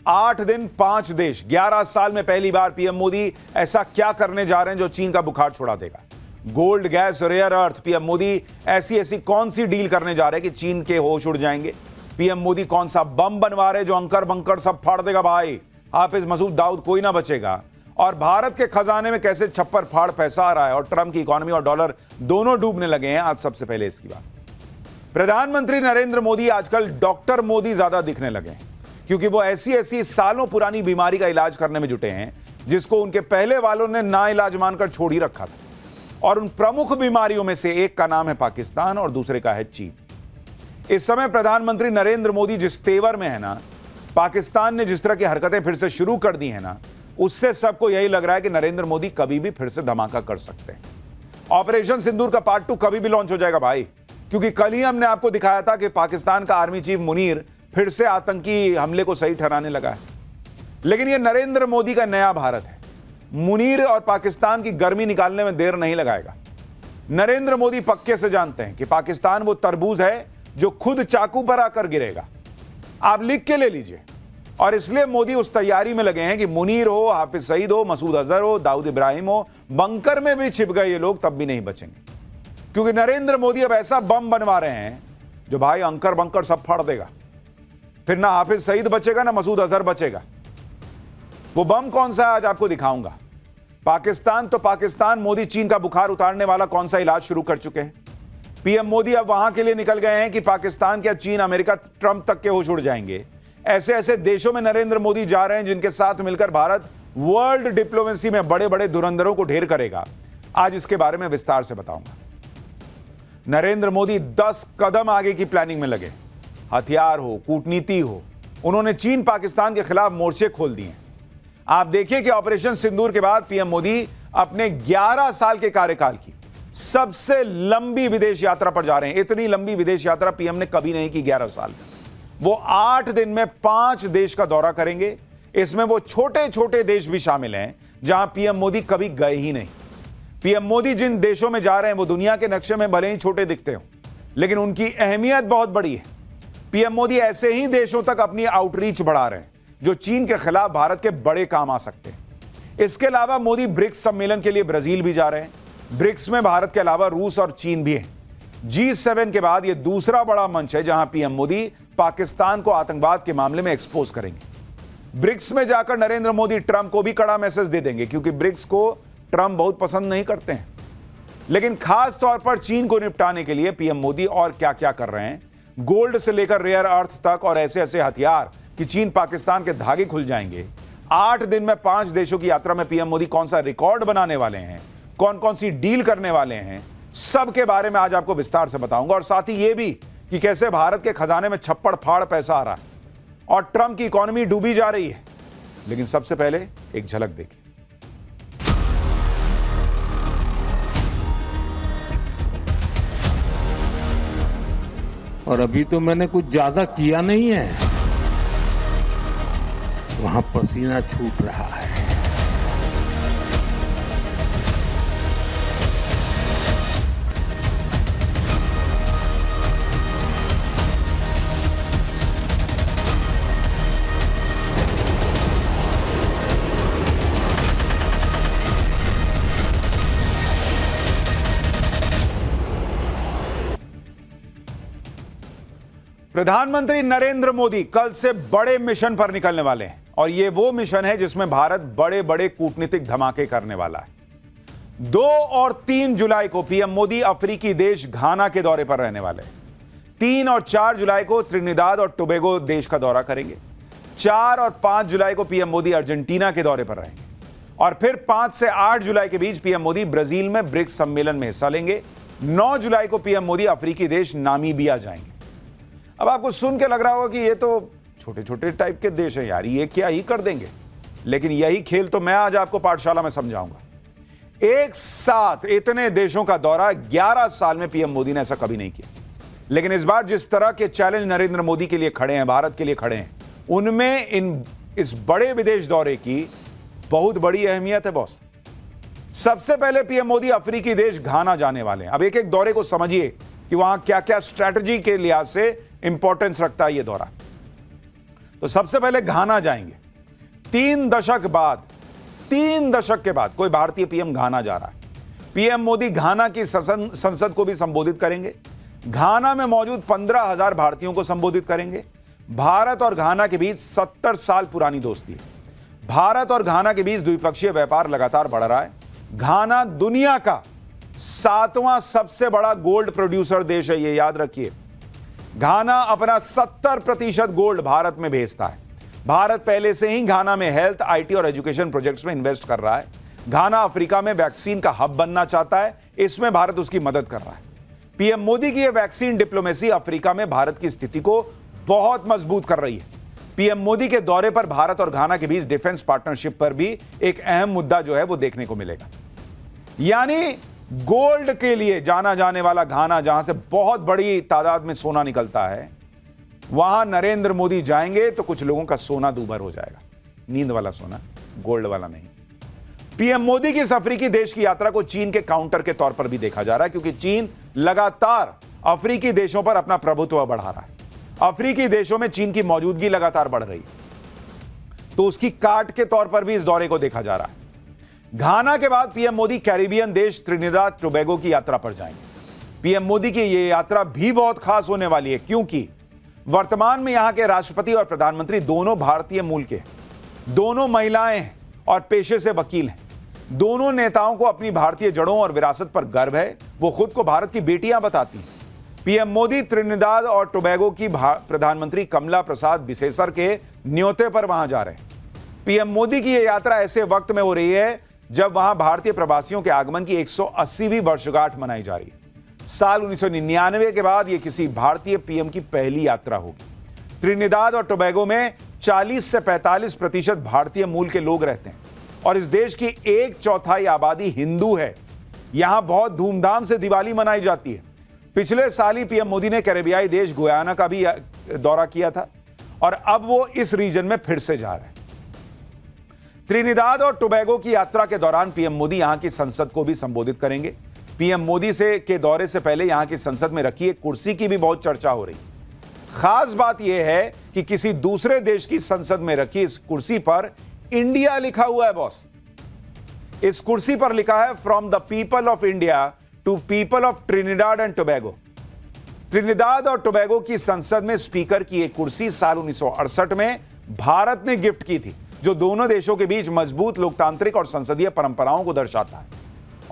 8 दिन 5 देश, 11 साल में पहली बार पीएम मोदी ऐसा क्या करने जा रहे हैं जो चीन का बुखार छुड़ा देगा? Gold, gas, rare earth, PM Modi ऐसी ऐसी कौन सी डील करने जा रहे हैं कि चीन के होश उड़ जाएंगे? पीएम मोदी कौन सा बम बनवा रहे जो अंकर बंकर सब फाड़ देगा भाई? हाफिज मसूद दाऊद कोई ना बचेगा। और भारत के खजाने में कैसे छप्पर फाड़ पैसा आ रहा है और ट्रंप की इकोनॉमी और डॉलर दोनों डूबने लगे हैं। आज सबसे पहले इसकी बात, प्रधानमंत्री नरेंद्र मोदी आजकल डॉक्टर मोदी ज्यादा दिखने लगे हैं, क्योंकि वो ऐसी ऐसी सालों पुरानी बीमारी का इलाज करने में जुटे हैं जिसको उनके पहले वालों ने ना इलाज मानकर छोड़ ही रखा था। और उन प्रमुख बीमारियों में से एक का नाम है पाकिस्तान और दूसरे का है चीन। इस समय प्रधानमंत्री नरेंद्र मोदी जिस तेवर में है ना, पाकिस्तान ने जिस तरह की हरकतें फिर से शुरू कर दी है ना, उससे सबको यही लग रहा है कि नरेंद्र मोदी कभी भी फिर से धमाका कर सकते हैं। ऑपरेशन सिंदूर का पार्ट 2 कभी भी लॉन्च हो जाएगा भाई, क्योंकि कल ही हमने आपको दिखाया था कि पाकिस्तान का आर्मी चीफ मुनीर फिर से आतंकी हमले को सही ठहराने लगा है। लेकिन यह नरेंद्र मोदी का नया भारत है। मुनीर और पाकिस्तान की गर्मी निकालने में देर नहीं लगाएगा। नरेंद्र मोदी पक्के से जानते हैं कि पाकिस्तान वो तरबूज है जो खुद चाकू पर आकर गिरेगा। आप लिख के ले लीजिए। और इसलिए मोदी उस तैयारी में लगे हैं कि मुनीर हो, हाफिज सईद हो, मसूद अजहर हो, दाऊद इब्राहिम हो, बंकर में भी छिप गए ये लोग तब भी नहीं बचेंगे, क्योंकि नरेंद्र मोदी अब ऐसा बम बनवा रहे हैं जो भाई अंकर बंकर सब फाड़ देगा। फिर ना हाफिज सईद बचेगा ना मसूद अजहर बचेगा। वो बम कौन सा है आज आपको दिखाऊंगा। पाकिस्तान तो पाकिस्तान, मोदी चीन का बुखार उतारने वाला कौन सा इलाज शुरू कर चुके हैं। पीएम मोदी अब वहां के लिए निकल गए हैं कि पाकिस्तान क्या चीन, अमेरिका, ट्रंप तक के होश उड़ जाएंगे। ऐसे ऐसे देशों में नरेंद्र मोदी जा रहे हैं जिनके साथ मिलकर भारत वर्ल्ड डिप्लोमेसी में बड़े बड़े धुरंधरों को ढेर करेगा। आज इसके बारे में विस्तार से बताऊंगा। नरेंद्र मोदी 10 कदम आगे की प्लानिंग में लगे। हथियार हो, कूटनीति हो, उन्होंने चीन पाकिस्तान के खिलाफ मोर्चे खोल दिए। आप देखिए कि ऑपरेशन सिंदूर के बाद पीएम मोदी अपने 11 साल के कार्यकाल की सबसे लंबी विदेश यात्रा पर जा रहे हैं। इतनी लंबी विदेश यात्रा पीएम ने कभी नहीं की 11 साल में। वो 8 दिन में 5 देश का दौरा करेंगे। इसमें वो छोटे छोटे देश भी शामिल हैं जहां पीएम मोदी कभी गए ही नहीं। पीएम मोदी जिन देशों में जा रहे हैं वो दुनिया के नक्शे में भले ही छोटे दिखते हो, लेकिन उनकी अहमियत बहुत बड़ी है। पीएम मोदी ऐसे ही देशों तक अपनी आउटरीच बढ़ा रहे हैं जो चीन के खिलाफ भारत के बड़े काम आ सकते हैं। इसके अलावा मोदी ब्रिक्स सम्मेलन के लिए ब्राजील भी जा रहे हैं। ब्रिक्स में भारत के अलावा रूस और चीन भी है। G7 के बाद यह दूसरा बड़ा मंच है जहां पीएम मोदी पाकिस्तान को आतंकवाद के मामले में एक्सपोज करेंगे। ब्रिक्स में जाकर नरेंद्र मोदी ट्रंप को भी कड़ा मैसेज दे देंगे, क्योंकि ब्रिक्स को ट्रंप बहुत पसंद नहीं करते हैं। लेकिन खास तौर पर चीन को निपटाने के लिए पीएम मोदी और क्या क्या कर रहे हैं, गोल्ड से लेकर रेयर अर्थ तक और ऐसे ऐसे हथियार कि चीन पाकिस्तान के धागे खुल जाएंगे। 8 दिन में 5 देशों की यात्रा में पीएम मोदी कौन सा रिकॉर्ड बनाने वाले हैं, कौन कौन सी डील करने वाले हैं, सब के बारे में आज आपको विस्तार से बताऊंगा। और साथ ही यह भी कि कैसे भारत के खजाने में छप्पड़ फाड़ पैसा आ रहा है और ट्रंप की इकोनॉमी डूबी जा रही है। लेकिन सबसे पहले एक झलक देखिए। और अभी तो मैंने कुछ ज्यादा किया नहीं है, वहां पसीना छूट रहा है। प्रधानमंत्री नरेंद्र मोदी कल से बड़े मिशन पर निकलने वाले हैं और यह वो मिशन है जिसमें भारत बड़े बड़े कूटनीतिक धमाके करने वाला है। 2 और 3 जुलाई को पीएम मोदी अफ्रीकी देश घाना के दौरे पर रहने वाले हैं। 3 और 4 जुलाई को त्रिनिदाद और टोबैगो देश का दौरा करेंगे। 4 और 5 जुलाई को पीएम मोदी अर्जेंटीना के दौरे पर रहेंगे और फिर 5 से 8 जुलाई के बीच पीएम मोदी ब्राजील में ब्रिक्स सम्मेलन में हिस्सा लेंगे। 9 जुलाई को पीएम मोदी अफ्रीकी देश नामीबिया जाएंगे। अब आपको सुन के लग रहा होगा कि ये तो छोटे छोटे टाइप के देश हैं यार, ये क्या ही कर देंगे। लेकिन यही खेल तो मैं आज आपको पाठशाला में समझाऊंगा। एक साथ इतने देशों का दौरा 11 साल में पीएम मोदी ने ऐसा कभी नहीं किया। लेकिन इस बार जिस तरह के चैलेंज नरेंद्र मोदी के लिए खड़े हैं, भारत के लिए खड़े हैं, उनमें इस बड़े विदेश दौरे की बहुत बड़ी अहमियत है बॉस। सबसे पहले पीएम मोदी अफ्रीकी देश घाना जाने वाले हैं। अब एक एक दौरे को समझिए कि वहां क्या क्या स्ट्रैटेजी के लिहाज से इंपॉर्टेंस रखता है ये दौरा। तो सबसे पहले घाना जाएंगे। 3 दशक के बाद कोई भारतीय पीएम घाना जा रहा है। पीएम मोदी घाना की संसद को भी संबोधित करेंगे। घाना में मौजूद 15,000 भारतीयों को संबोधित करेंगे। भारत और घाना के बीच 70 साल पुरानी दोस्ती है। भारत और घाना के बीच द्विपक्षीय व्यापार लगातार बढ़ रहा है। घाना दुनिया का 7वां सबसे बड़ा गोल्ड प्रोड्यूसर देश है, यह याद रखिए। घाना अपना 70% गोल्ड भारत में भेजता है। भारत पहले से ही घाना में हेल्थ, आईटी और एजुकेशन प्रोजेक्ट्स में इन्वेस्ट कर रहा है। घाना अफ्रीका में वैक्सीन का हब बनना चाहता है, इसमें भारत उसकी मदद कर रहा है। पीएम मोदी की यह वैक्सीन डिप्लोमेसी अफ्रीका में भारत की स्थिति को बहुत मजबूत कर रही है। पीएम मोदी के दौरे पर भारत और घाना के बीच डिफेंस पार्टनरशिप पर भी एक अहम मुद्दा जो है वो देखने को मिलेगा। यानी गोल्ड के लिए जाना जाने वाला घाना, जहां से बहुत बड़ी तादाद में सोना निकलता है, वहां नरेंद्र मोदी जाएंगे तो कुछ लोगों का सोना दूभर हो जाएगा। नींद वाला सोना, गोल्ड वाला नहीं। पीएम मोदी की इस अफ्रीकी देश की यात्रा को चीन के काउंटर के तौर पर भी देखा जा रहा है, क्योंकि चीन लगातार अफ्रीकी देशों पर अपना प्रभुत्व बढ़ा रहा है। अफ्रीकी देशों में चीन की मौजूदगी लगातार बढ़ रही है, तो उसकी काट के तौर पर भी इस दौरे को देखा जा रहा है। घाना के बाद पीएम मोदी कैरिबियन देश त्रिनिदाद टोबैगो की यात्रा पर जाएंगे। पीएम मोदी की यह यात्रा भी बहुत खास होने वाली है, क्योंकि वर्तमान में यहां के राष्ट्रपति और प्रधानमंत्री दोनों भारतीय मूल के हैं। दोनों महिलाएं हैं और पेशे से वकील हैं। दोनों नेताओं को अपनी भारतीय जड़ों और विरासत पर गर्व है। वो खुद को भारत की बेटियां बताती हैं। पीएम मोदी त्रिनिदाद और टोबैगो की प्रधानमंत्री कमला प्रसाद बिसेसर के न्योते पर वहां जा रहे हैं। पीएम मोदी की यह यात्रा ऐसे वक्त में हो रही है जब वहां भारतीय प्रवासियों के आगमन की 180वीं वर्षगांठ मनाई जा रही है। साल 1999 के बाद यह किसी भारतीय पीएम की पहली यात्रा होगी। त्रिनिदाद और टोबैगो में 40 से 45% भारतीय मूल के लोग रहते हैं और इस देश की 1/4 आबादी हिंदू है। यहां बहुत धूमधाम से दिवाली मनाई जाती है। पिछले साल ही पीएम मोदी ने कैरेबियाई देश गुयाना का भी दौरा किया था और अब वो इस रीजन में फिर से जा रहे हैं। त्रिनिदाद और टोबैगो की यात्रा के दौरान पीएम मोदी यहां की संसद को भी संबोधित करेंगे। पीएम मोदी के दौरे से पहले यहां की संसद में रखी एक कुर्सी की भी बहुत चर्चा हो रही है। खास बात यह है कि किसी दूसरे देश की संसद में रखी इस कुर्सी पर इंडिया लिखा हुआ है बॉस। इस कुर्सी पर लिखा है from the people of India to people of Trinidad and Tobago. Trinidad और टोबैगो की संसद में स्पीकर की एक कुर्सी साल 1968 में भारत ने गिफ्ट की थी, जो दोनों देशों के बीच मजबूत लोकतांत्रिक और संसदीय परंपराओं को दर्शाता है।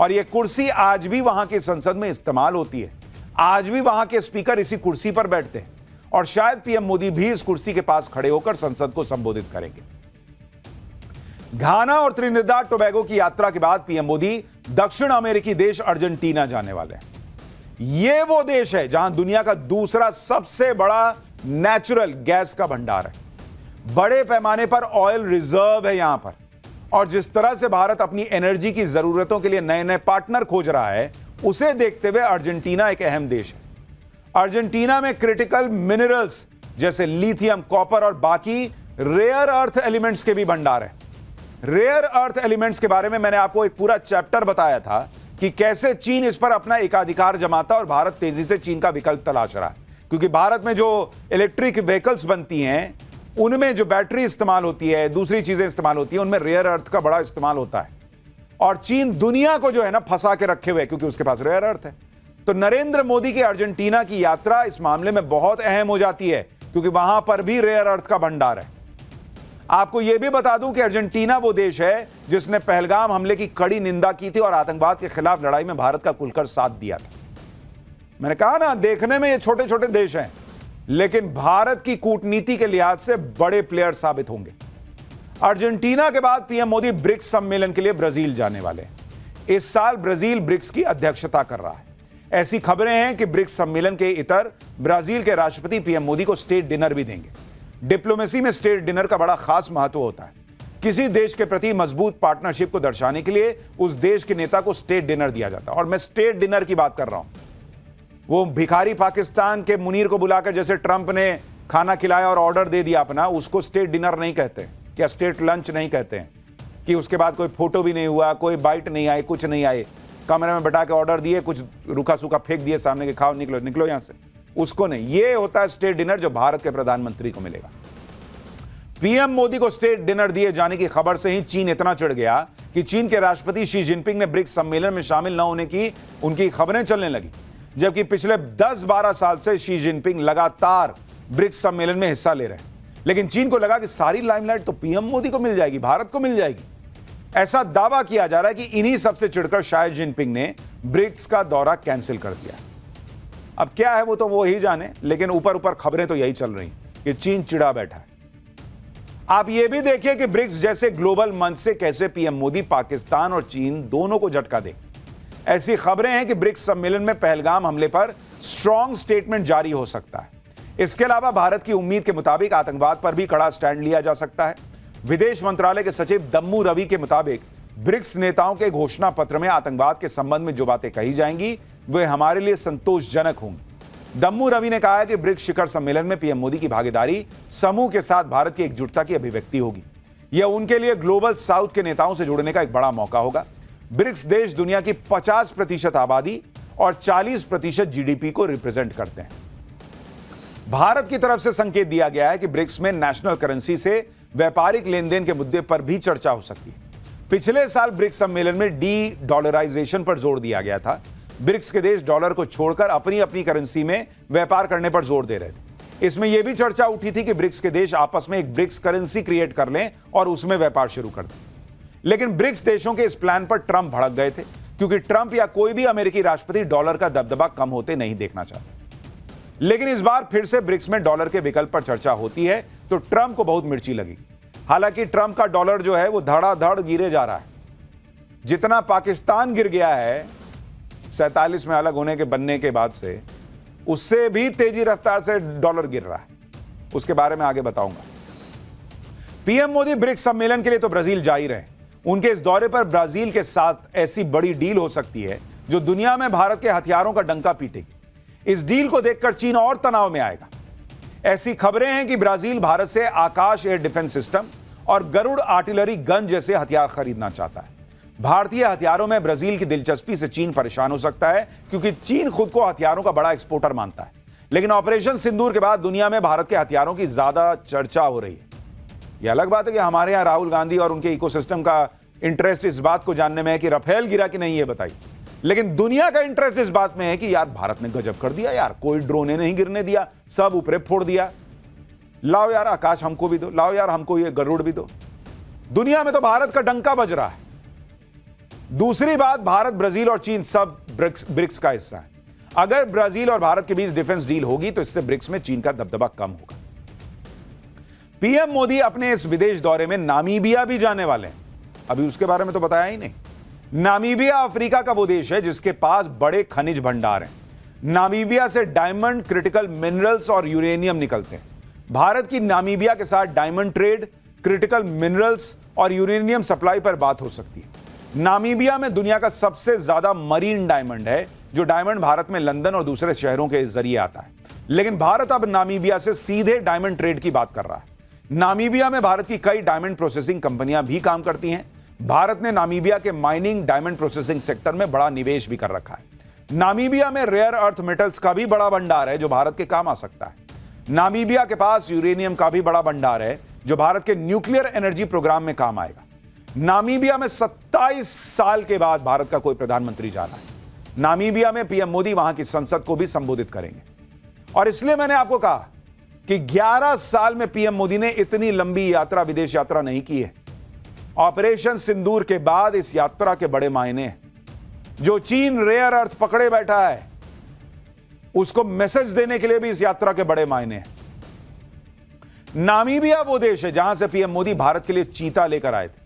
और यह कुर्सी आज भी वहां की संसद में इस्तेमाल होती है। आज भी वहां के स्पीकर इसी कुर्सी पर बैठते हैं और शायद पीएम मोदी भी इस कुर्सी के पास खड़े होकर संसद को संबोधित करेंगे। घाना और त्रिनिदाद टोबैगो की यात्रा के बाद पीएम मोदी दक्षिण अमेरिकी देश अर्जेंटीना जाने वाले हैं। यह वो देश है जहां दुनिया का दूसरा सबसे बड़ा नेचुरल गैस का भंडार है। बड़े पैमाने पर ऑयल रिजर्व है यहां पर। और जिस तरह से भारत अपनी एनर्जी की जरूरतों के लिए नए नए पार्टनर खोज रहा है, उसे देखते हुए अर्जेंटीना एक अहम देश है। अर्जेंटीना में क्रिटिकल मिनरल्स जैसे लिथियम, कॉपर और बाकी रेयर अर्थ एलिमेंट्स के भी भंडार है। रेयर अर्थ एलिमेंट्स के बारे में मैंने आपको एक पूरा चैप्टर बताया था कि कैसे चीन इस पर अपना एकाधिकार जमाता और भारत तेजी से चीन का विकल्प तलाश रहा है। क्योंकि भारत में जो इलेक्ट्रिक व्हीकल्स बनती हैं, उनमें जो बैटरी इस्तेमाल होती है, दूसरी चीजें इस्तेमाल होती हैं, उनमें रेयर अर्थ का बड़ा इस्तेमाल होता है। और चीन दुनिया को जो है ना फंसा के रखे हुए, क्योंकि उसके पास रेयर अर्थ है। तो नरेंद्र मोदी की अर्जेंटीना की यात्रा इस मामले में बहुत अहम हो जाती है, क्योंकि वहां पर भी रेयर अर्थ का भंडार है। आपको यह भी बता दूं कि अर्जेंटीना वो देश है जिसने पहलगाम हमले की कड़ी निंदा की थी और आतंकवाद के खिलाफ लड़ाई में भारत का खुलकर साथ दिया था। मैंने कहा ना, देखने में ये छोटे छोटे देश हैं, लेकिन भारत की कूटनीति के लिहाज से बड़े प्लेयर साबित होंगे। अर्जेंटीना के बाद पीएम मोदी ब्रिक्स सम्मेलन के लिए ब्राजील जाने वाले हैं। इस साल ब्राजील ब्रिक्स की अध्यक्षता कर रहा है। ऐसी खबरें हैं कि ब्रिक्स सम्मेलन के इतर ब्राजील के राष्ट्रपति पीएम मोदी को स्टेट डिनर भी देंगे। डिप्लोमेसी में स्टेट डिनर का बड़ा खास महत्व होता है। किसी देश के प्रति मजबूत पार्टनरशिप को दर्शाने के लिए उस देश के नेता को स्टेट डिनर दिया जाता है। और मैं स्टेट डिनर की बात कर रहा हूं। वो भिखारी पाकिस्तान के मुनीर को बुलाकर जैसे ट्रंप ने खाना खिलाया और ऑर्डर दे दिया अपना, उसको स्टेट डिनर नहीं कहते, या स्टेट लंच नहीं कहते हैं, कि उसके बाद कोई फोटो भी नहीं हुआ, कोई बाइट नहीं आई, कुछ नहीं आए, कमरे में बैठा के ऑर्डर दिए, कुछ रूखा सूखा फेंक दिए सामने के, खाओ निकलो निकलो यहां से, उसको नहीं। ये होता है स्टेट डिनर जो भारत के प्रधानमंत्री को मिलेगा। पीएम मोदी को स्टेट डिनर दिए जाने की खबर से ही चीन इतना चिढ़ गया कि चीन के राष्ट्रपति शी जिनपिंग ने ब्रिक्स सम्मेलन में शामिल न होने की उनकी खबरें चलने लगी, जबकि पिछले 10-12 साल से शी जिनपिंग लगातार ब्रिक्स सम्मेलन में हिस्सा ले रहे हैं। लेकिन चीन को लगा कि सारी लाइमलाइट तो पीएम मोदी को मिल जाएगी, भारत को मिल जाएगी। ऐसा दावा किया जा रहा है कि इन्हीं सबसे चिढ़कर शायद जिनपिंग ने ब्रिक्स का दौरा कैंसिल कर दिया। अब क्या है वो तो वो ही जाने, लेकिन ऊपर ऊपर खबरें तो यही चल रही कि चीन चिढ़ा बैठा है। आप ये भी देखिए कि ब्रिक्स जैसे ग्लोबल मंच से कैसे पीएम मोदी पाकिस्तान और चीन दोनों को झटका दे। ऐसी खबरें हैं कि ब्रिक्स सम्मेलन में पहलगाम हमले पर स्ट्रांग स्टेटमेंट जारी हो सकता है। इसके अलावा भारत की उम्मीद के मुताबिक आतंकवाद पर भी कड़ा स्टैंड लिया जा सकता है। विदेश मंत्रालय के सचिव दम्मू रवि के मुताबिक ब्रिक्स नेताओं के घोषणा पत्र में आतंकवाद के संबंध में जो बातें कही जाएंगी वे हमारे लिए संतोषजनक होंगी। दम्मू रवि ने कहा है कि ब्रिक्स शिखर सम्मेलन में पीएम मोदी की भागीदारी समूह के साथ भारत की एकजुटता की अभिव्यक्ति होगी। यह उनके लिए ग्लोबल साउथ के नेताओं से जुड़ने का एक बड़ा मौका होगा। ब्रिक्स देश दुनिया की 50% आबादी और 40% जीडीपी को रिप्रेजेंट करते हैं। भारत की तरफ से संकेत दिया गया है कि ब्रिक्स में नेशनल करेंसी से व्यापारिक लेनदेन के मुद्दे पर भी चर्चा हो सकती है। पिछले साल ब्रिक्स सम्मेलन में डी डॉलराइजेशन पर जोर दिया गया था। ब्रिक्स के देश डॉलर को छोड़कर अपनी अपनी करेंसी में व्यापार करने पर जोर दे रहे थे। इसमें यह भी चर्चा उठी थी कि ब्रिक्स के देश आपस में एक ब्रिक्स करेंसी क्रिएट कर लें और उसमें व्यापार शुरू कर दें। लेकिन ब्रिक्स देशों के इस प्लान पर ट्रंप भड़क गए थे, क्योंकि ट्रंप या कोई भी अमेरिकी राष्ट्रपति डॉलर का दबदबा कम होते नहीं देखना चाहते। लेकिन इस बार फिर से ब्रिक्स में डॉलर के विकल्प पर चर्चा होती है तो ट्रंप को बहुत मिर्ची लगेगी। हालांकि ट्रंप का डॉलर जो है वो धड़ाधड़ गिरे जा रहा है। जितना पाकिस्तान गिर गया है 47 में अलग होने के बनने के बाद से, उससे भी तेजी रफ्तार से डॉलर गिर रहा है। उसके बारे में आगे बताऊंगा। पीएम मोदी ब्रिक्स सम्मेलन के लिए तो ब्राजील जा ही रहे हैं। उनके इस दौरे पर ब्राजील के साथ ऐसी बड़ी डील हो सकती है जो दुनिया में भारत के हथियारों का डंका पीटेगी। इस डील को देखकर चीन और तनाव में आएगा। ऐसी खबरें हैं कि ब्राजील भारत से आकाश एयर डिफेंस सिस्टम और गरुड़ आर्टिलरी गन जैसे हथियार खरीदना चाहता है। भारतीय हथियारों में ब्राजील की दिलचस्पी से चीन परेशान हो सकता है, क्योंकि चीन खुद को हथियारों का बड़ा एक्सपोर्टर मानता है। लेकिन ऑपरेशन सिंदूर के बाद दुनिया में भारत के हथियारों की ज्यादा चर्चा हो रही है। यह अलग बात है कि हमारे यहां राहुल गांधी और उनके इकोसिस्टम का इंटरेस्ट इस बात को जानने में है कि राफेल गिरा कि नहीं, ये बताइए। लेकिन दुनिया का इंटरेस्ट इस बात में है कि यार भारत ने गजब कर दिया यार, कोई ड्रोने नहीं गिरने दिया, सब ऊपरे फोड़ दिया। लाओ यार आकाश हमको भी दो, लाओ यार हमको ये गरुड़ भी दो। दुनिया में तो भारत का डंका बज रहा है। दूसरी बात, भारत, ब्राजील और चीन सब ब्रिक्स का हिस्सा है। अगर ब्राजील और भारत के बीच डिफेंस डील होगी तो इससे ब्रिक्स में चीन का दबदबा कम होगा। पीएम मोदी अपने इस विदेश दौरे में नामीबिया भी जाने वाले हैं। अभी उसके बारे में तो बताया ही नहीं। नामीबिया अफ्रीका का वो देश है जिसके पास बड़े खनिज भंडार हैं। नामीबिया से डायमंड, क्रिटिकल मिनरल्स और यूरेनियम निकलते हैं। भारत की नामीबिया के साथ डायमंड ट्रेड, क्रिटिकल मिनरल्स और यूरेनियम सप्लाई पर बात हो सकती है। नामीबिया में दुनिया का सबसे ज्यादा मरीन डायमंड है, जो डायमंड भारत में लंदन और दूसरे शहरों के जरिए आता है। लेकिन भारत अब नामीबिया से सीधे डायमंड ट्रेड की बात कर रहा है। नामीबिया में भारत की कई डायमंड प्रोसेसिंग कंपनियां भी काम करती हैं। भारत ने नामीबिया के माइनिंग, डायमंड प्रोसेसिंग सेक्टर में बड़ा निवेश भी कर रखा है। नामीबिया में रेयर अर्थ मेटल्स का भी बड़ा भंडार है जो भारत के काम आ सकता है। नामीबिया के पास यूरेनियम का भी बड़ा भंडार है जो भारत के न्यूक्लियर एनर्जी प्रोग्राम में काम आएगा। नामीबिया में 27 साल के बाद भारत का कोई प्रधानमंत्री जा रहा है। नामीबिया में पीएम मोदी वहां की संसद को भी संबोधित करेंगे। और इसलिए मैंने आपको कहा कि 11 साल में पीएम मोदी ने इतनी लंबी यात्रा, विदेश यात्रा नहीं की है। ऑपरेशन सिंदूर के बाद इस यात्रा के बड़े मायने हैं। जो चीन रेयर अर्थ पकड़े बैठा है उसको मैसेज देने के लिए भी इस यात्रा के बड़े मायने हैं। नामीबिया वो देश है जहां से पीएम मोदी भारत के लिए चीता लेकर आए थे।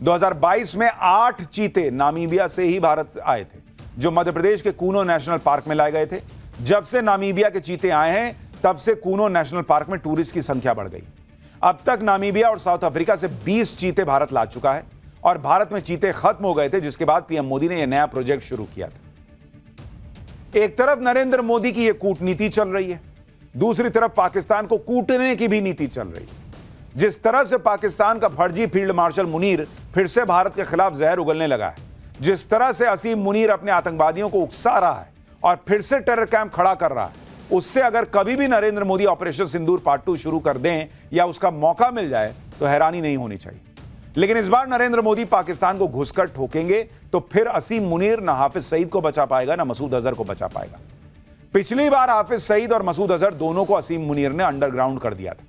2022 में 8 चीते नामीबिया से ही भारत आए थे, जो मध्य प्रदेश के कूनो नेशनल पार्क में लाए गए थे। जब से नामीबिया के चीते आए हैं तब से कूनो नेशनल पार्क में टूरिस्ट की संख्या बढ़ गई। अब तक नामीबिया और साउथ अफ्रीका से 20 चीते भारत ला चुका है और भारत में चीते खत्म हो गए थे, जिसके बाद पीएम मोदी ने यह नया प्रोजेक्ट शुरू किया था। एक तरफ नरेंद्र मोदी की यह कूटनीति चल रही है, दूसरी तरफ पाकिस्तान को कूटने की भी नीति चल रही है। जिस तरह से पाकिस्तान का फर्जी फील्ड मार्शल मुनीर फिर से भारत के खिलाफ जहर उगलने लगा है, जिस तरह से असीम मुनीर अपने आतंकवादियों को उकसा रहा है और फिर से टेरर कैंप खड़ा कर रहा है, उससे अगर कभी भी नरेंद्र मोदी ऑपरेशन सिंदूर पार्ट 2 शुरू कर दें या उसका मौका मिल जाए तो हैरानी नहीं होनी चाहिए। लेकिन इस बार नरेंद्र मोदी पाकिस्तान को घुसकर ठोकेंगे तो फिर असीम मुनीर ना हाफिज सईद को बचा पाएगा ना मसूद अजहर को बचा पाएगा। पिछली बार हाफिज सईद और मसूद अजहर दोनों को असीम मुनीर ने अंडरग्राउंड कर दिया था,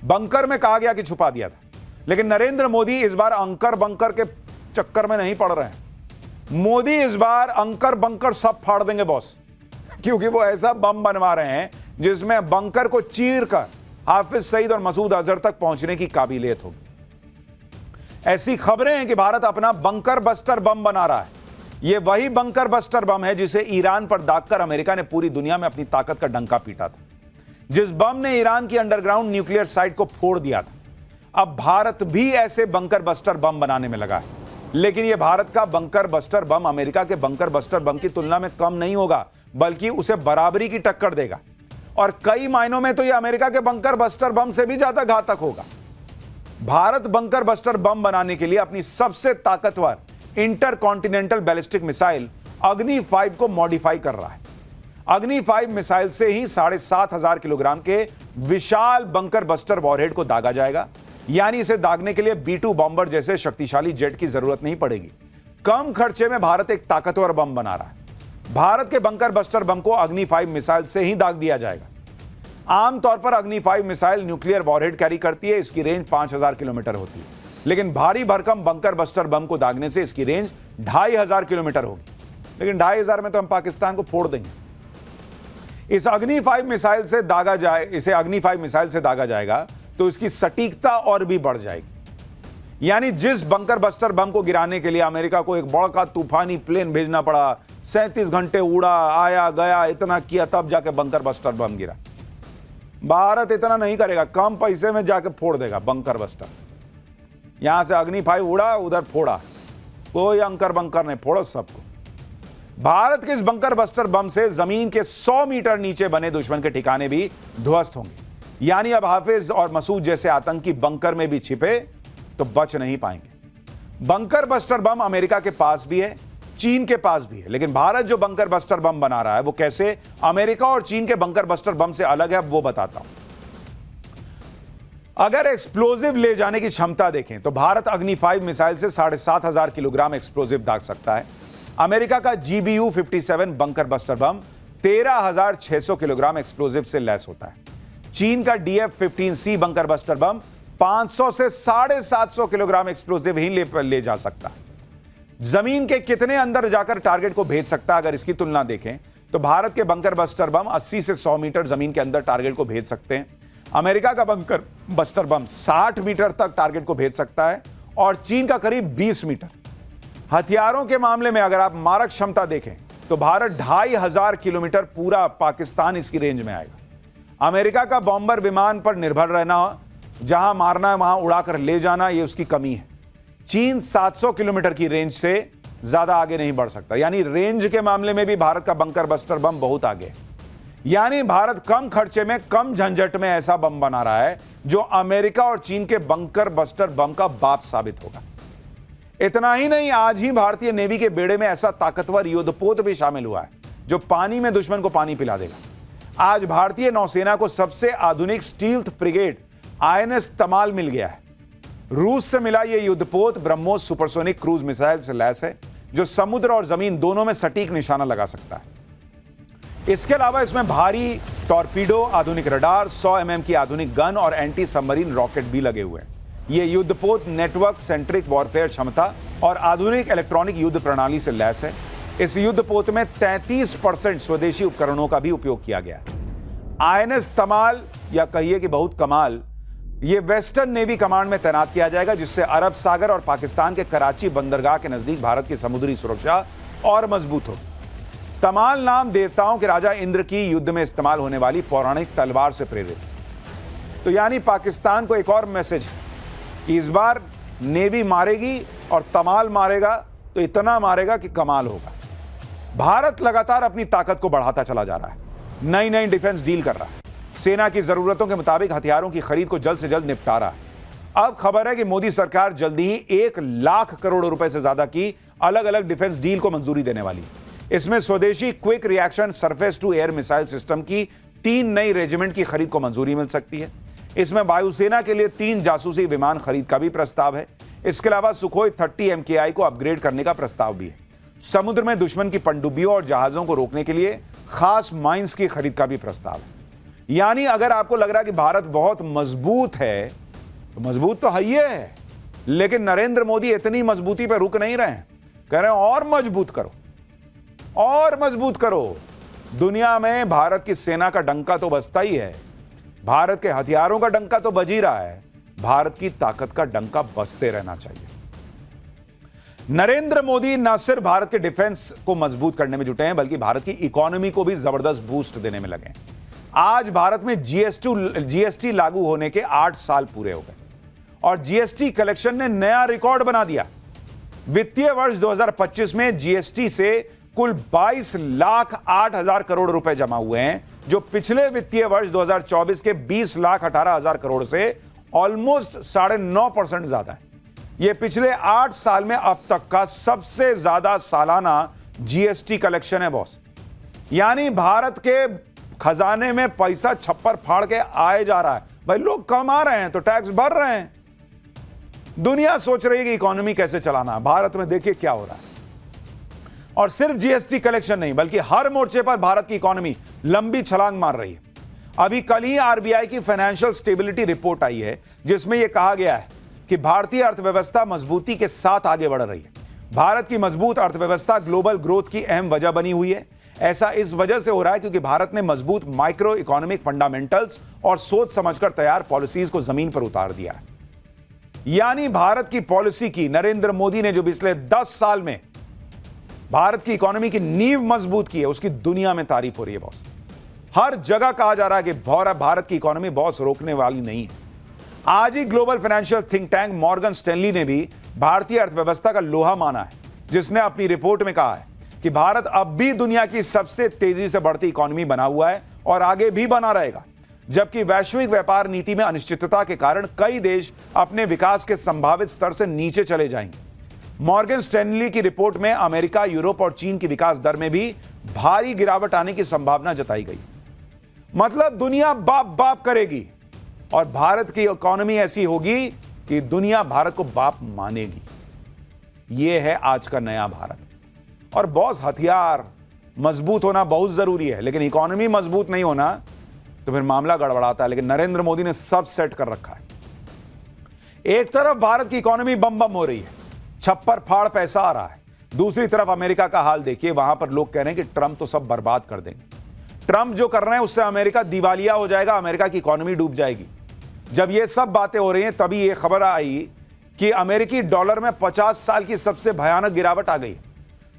बंकर में कहा गया कि छुपा दिया था। लेकिन नरेंद्र मोदी इस बार अंकर बंकर के चक्कर में नहीं पड़ रहे हैं। मोदी इस बार अंकर बंकर सब फाड़ देंगे बॉस, क्योंकि वो ऐसा बम बनवा रहे हैं जिसमें बंकर को चीर कर हाफिज सईद और मसूद अजहर तक पहुंचने की काबिलियत होगी। ऐसी खबरें हैं कि भारत अपना बंकर बस्टर बम बना रहा है। यह वही बंकर बस्टर बम है जिसे ईरान पर दागकर अमेरिका ने पूरी दुनिया में अपनी ताकत का डंका पीटा था, जिस बम ने ईरान की अंडरग्राउंड न्यूक्लियर साइट को फोड़ दिया था। अब भारत भी ऐसे बंकर बस्टर बम बनाने में लगा है, लेकिन यह भारत का बंकर बस्टर बम अमेरिका के बंकर बस्टर बम की तुलना में कम नहीं होगा, बल्कि उसे बराबरी की टक्कर देगा। और कई मायनों में तो यह अमेरिका के बंकर बस्टर बम से भी ज्यादा घातक होगा। भारत बंकर बस्टर बम बनाने के लिए अपनी सबसे ताकतवर इंटरकॉन्टिनेंटल बैलिस्टिक मिसाइल अग्नि 5 को मॉडिफाई कर रहा है। अग्नि 5 मिसाइल से ही 7,500 किलोग्राम के विशाल बंकर बस्टर वॉरहेड को दागा जाएगा, यानी इसे दागने के लिए B-2 बॉम्बर जैसे शक्तिशाली जेट की जरूरत नहीं पड़ेगी। कम खर्चे में भारत एक ताकतवर बम बना रहा है। भारत के बंकर बस्टर बम को अग्नि 5 मिसाइल से ही दाग दिया जाएगा। आमतौर पर अग्नि 5 मिसाइल न्यूक्लियर वॉरहेड कैरी करती है, इसकी रेंज 5,000 किलोमीटर होती है, लेकिन भारी भरकम बंकर बस्टर बम को दागने से इसकी रेंज 2,500 किलोमीटर होगी। लेकिन 2,500 में तो हम पाकिस्तान को फोड़ देंगे। इसे अग्नि 5 मिसाइल से दागा जाएगा तो इसकी सटीकता और भी बढ़ जाएगी। यानी जिस बंकर बस्टर बम को गिराने के लिए अमेरिका को एक बड़ा तूफानी प्लेन भेजना पड़ा, 37 घंटे उड़ा, आया गया, इतना किया, तब जाके बंकर बस्टर बम गिरा। भारत इतना नहीं करेगा, कम पैसे में जाके फोड़ देगा बंकर बस्टर। यहां से अग्नि 5 उड़ा, उधर फोड़ा, कोई अंकर बंकर नहीं, फोड़ो सबको। भारत के इस बंकर बस्टर बम से जमीन के 100 मीटर नीचे बने दुश्मन के ठिकाने भी ध्वस्त होंगे। यानी अब हाफिज और मसूद जैसे आतंकी बंकर में भी छिपे तो बच नहीं पाएंगे। बंकर बस्टर बम अमेरिका के पास भी है, चीन के पास भी है, लेकिन भारत जो बंकर बस्टर बम बना रहा है वो कैसे अमेरिका और चीन के बंकर बस्टर बम से अलग है, वो बताता हूं। अगर एक्सप्लोजिव ले जाने की क्षमता देखें तो भारत अग्नि 5 मिसाइल से 7,500 किलोग्राम एक्सप्लोजिव दाग सकता है। अमेरिका का GBU-57 bunker buster bomb 13,600 kilogram explosive से लैस होता है। चीन का DF-15C बंकर बस्टर बम 500 से 750 किलोग्राम एक्सप्लोजिव ही ले जा सकता है। जमीन के कितने अंदर जाकर टारगेट को भेज सकता है, अगर इसकी तुलना देखें तो भारत के बंकर बस्टर बम 80 से 100 मीटर जमीन के अंदर टारगेट को भेज सकते हैं। अमेरिका का बंकर बस्टर बम 60 मीटर तक टारगेट को भेज सकता है और चीन का करीब 20 मीटर। हथियारों के मामले में अगर आप मारक क्षमता देखें तो भारत 2,500 किलोमीटर, पूरा पाकिस्तान इसकी रेंज में आएगा। अमेरिका का बॉम्बर विमान पर निर्भर रहना, जहां मारना है वहां उड़ाकर ले जाना, यह उसकी कमी है। चीन 700 किलोमीटर की रेंज से ज्यादा आगे नहीं बढ़ सकता, यानी रेंज के मामले में भी भारत का बंकर बस्टर बम बहुत आगे है। यानी भारत कम खर्चे में, कम झंझट में ऐसा बम बना रहा है जो अमेरिका और चीन के बंकर बस्टर बम का बाप साबित होगा। इतना ही नहीं, आज ही भारतीय नेवी के बेड़े में ऐसा ताकतवर युद्धपोत भी शामिल हुआ है जो पानी में दुश्मन को पानी पिला देगा। आज भारतीय नौसेना को सबसे आधुनिक स्टील्थ फ्रिगेट INS तमाल मिल गया है। रूस से मिला यह युद्धपोत ब्रह्मोस सुपरसोनिक क्रूज मिसाइल से लैस है, जो समुद्र और जमीन दोनों में सटीक निशाना लगा सकता है। इसके अलावा इसमें भारी टॉर्पीडो, आधुनिक रडार, 100 mm की आधुनिक गन और एंटी सबमरीन रॉकेट भी लगे हुए हैं। यह युद्धपोत नेटवर्क सेंट्रिक वॉरफेयर क्षमता और आधुनिक इलेक्ट्रॉनिक युद्ध प्रणाली से लैस है। इस युद्धपोत में 33% स्वदेशी उपकरणों का भी उपयोग किया गया है। INS तमाल, या कहिए कि बहुत कमाल, यह वेस्टर्न नेवी कमांड में तैनात किया जाएगा, जिससे अरब सागर और पाकिस्तान के कराची बंदरगाह के नजदीक भारत की समुद्री सुरक्षा और मजबूत होगी। तमाल नाम देवताओं के राजा इंद्र की युद्ध में इस्तेमाल होने वाली पौराणिक तलवार से प्रेरित। तो यानी पाकिस्तान को एक और मैसेज है कि इस बार नेवी मारेगी और तमाल मारेगा तो इतना मारेगा कि कमाल होगा। भारत लगातार अपनी ताकत को बढ़ाता चला जा रहा है, नई नई डिफेंस डील कर रहा है, सेना की जरूरतों के मुताबिक हथियारों की खरीद को जल्द से जल्द निपटा रहा है। अब खबर है कि मोदी सरकार जल्दी ही 1 लाख करोड़ रुपए से ज्यादा की अलग अलग डिफेंस डील को मंजूरी देने वाली है। इसमें स्वदेशी quick reaction surface to air missile system की 3 नई रेजिमेंट की खरीद को मंजूरी मिल सकती है। इसमें वायुसेना के लिए 3 जासूसी विमान खरीद का भी प्रस्ताव है। इसके अलावा सुखोई 30 MKI को अपग्रेड करने का प्रस्ताव भी है। समुद्र में दुश्मन की पनडुब्बियों और जहाजों को रोकने के लिए खास माइंस की खरीद का भी प्रस्ताव है। यानी अगर आपको लग रहा है कि भारत बहुत मजबूत है, तो मजबूत तो है ही है, लेकिन नरेंद्र मोदी इतनी मजबूती पर रुक नहीं रहे हैं। कह रहे हैं और मजबूत करो, और मजबूत करो। दुनिया में भारत की सेना का डंका तो बजता ही है, भारत के हथियारों का डंका तो बज ही रहा है, भारत की ताकत का डंका बजते रहना चाहिए। नरेंद्र मोदी न सिर्फ भारत के डिफेंस को मजबूत करने में जुटे हैं, बल्कि भारत की इकोनॉमी को भी जबरदस्त बूस्ट देने में लगे हैं। आज भारत में जीएसटी लागू होने के 8 साल पूरे हो गए और जीएसटी कलेक्शन ने नया रिकॉर्ड बना दिया। वित्तीय वर्ष 2025 में जीएसटी से कुल 22,08,000 करोड़ रुपए जमा हुए हैं, जो पिछले वित्तीय वर्ष 2024 के 20,18,000 करोड़ से ऑलमोस्ट 9.5% ज्यादा है। यह पिछले 8 साल में अब तक का सबसे ज्यादा सालाना जीएसटी कलेक्शन है बॉस। यानी भारत के खजाने में पैसा छप्पर फाड़ के आए जा रहा है। भाई लोग कमा रहे हैं तो टैक्स भर रहे हैं। दुनिया सोच रही है कि इकोनॉमी कैसे चलाना है, भारत में देखिए क्या हो रहा है। और सिर्फ जीएसटी कलेक्शन नहीं, बल्कि हर मोर्चे पर भारत की इकोनॉमी लंबी छलांग मार रही है। अभी कल ही आरबीआई की फाइनेंशियल स्टेबिलिटी रिपोर्ट आई है, जिसमें यह कहा गया है कि भारतीय अर्थव्यवस्था मजबूती के साथ आगे बढ़ रही है। भारत की मजबूत अर्थव्यवस्था ग्लोबल ग्रोथ की अहम वजह बनी हुई है। ऐसा इस वजह से हो रहा है क्योंकि भारत ने मजबूत माइक्रो इकोनॉमिक फंडामेंटल्स और सोच समझकर तैयार पॉलिसीज को जमीन पर उतार दिया है। यानी भारत की पॉलिसी की नरेंद्र मोदी ने जो पिछले 10 साल में भारत की इकोनॉमी की नींव मजबूत की है, उसकी दुनिया में तारीफ हो रही है बॉस। हर जगह कहा जा रहा है कि भारत की इकोनॉमी बॉस रोकने वाली नहीं है। आज ही global financial think tank Morgan Stanley ने भी भारतीय अर्थव्यवस्था का लोहा माना है, जिसने अपनी रिपोर्ट में कहा है कि भारत अब भी दुनिया की सबसे तेजी से बढ़ती इकोनॉमी बना हुआ है और आगे भी बना रहेगा। जबकि वैश्विक व्यापार नीति में अनिश्चितता के कारण कई देश अपने विकास के संभावित स्तर से नीचे चले जाएंगे। मॉर्गन स्टैनली की रिपोर्ट में अमेरिका, यूरोप और चीन की विकास दर में भी भारी गिरावट आने की संभावना जताई गई। मतलब दुनिया बाप बाप करेगी और भारत की इकोनॉमी ऐसी होगी कि दुनिया भारत को बाप मानेगी। यह है आज का नया भारत। और बॉस, हथियार मजबूत होना बहुत जरूरी है, लेकिन इकोनॉमी मजबूत नहीं होना तो फिर मामला गड़बड़ाता है। लेकिन नरेंद्र मोदी ने सब सेट कर रखा है। एक तरफ भारत की इकोनॉमी बम बम हो रही है, छप्पर फाड़ पैसा आ रहा है। दूसरी तरफ अमेरिका का हाल देखिए, वहां पर लोग कह रहे हैं कि ट्रंप तो सब बर्बाद कर देंगे। ट्रंप जो कर रहे हैं उससे अमेरिका दिवालिया हो जाएगा, अमेरिका की इकोनॉमी डूब जाएगी। जब ये सब बातें हो रही हैं तभी ये खबर आई कि अमेरिकी डॉलर में 50 साल की सबसे भयानक गिरावट आ गई।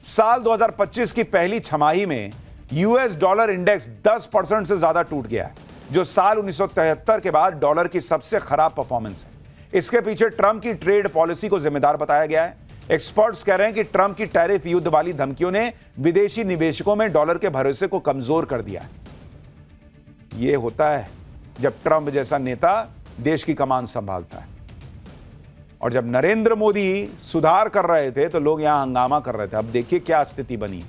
साल 2025 की पहली छमाही में यूएस डॉलर इंडेक्स 10% से ज्यादा टूट गया है, जो साल 1973 के बाद डॉलर की सबसे खराब परफॉर्मेंस है। इसके पीछे ट्रंप की ट्रेड पॉलिसी को जिम्मेदार बताया गया है। एक्सपर्ट्स कह रहे हैं कि ट्रंप की टैरिफ युद्ध वाली धमकियों ने विदेशी निवेशकों में डॉलर के भरोसे को कमजोर कर दिया है। यह होता है जब ट्रंप जैसा नेता देश की कमान संभालता है। और जब नरेंद्र मोदी सुधार कर रहे थे तो लोग यहां हंगामा कर रहे थे। अब देखिए क्या स्थिति बनी।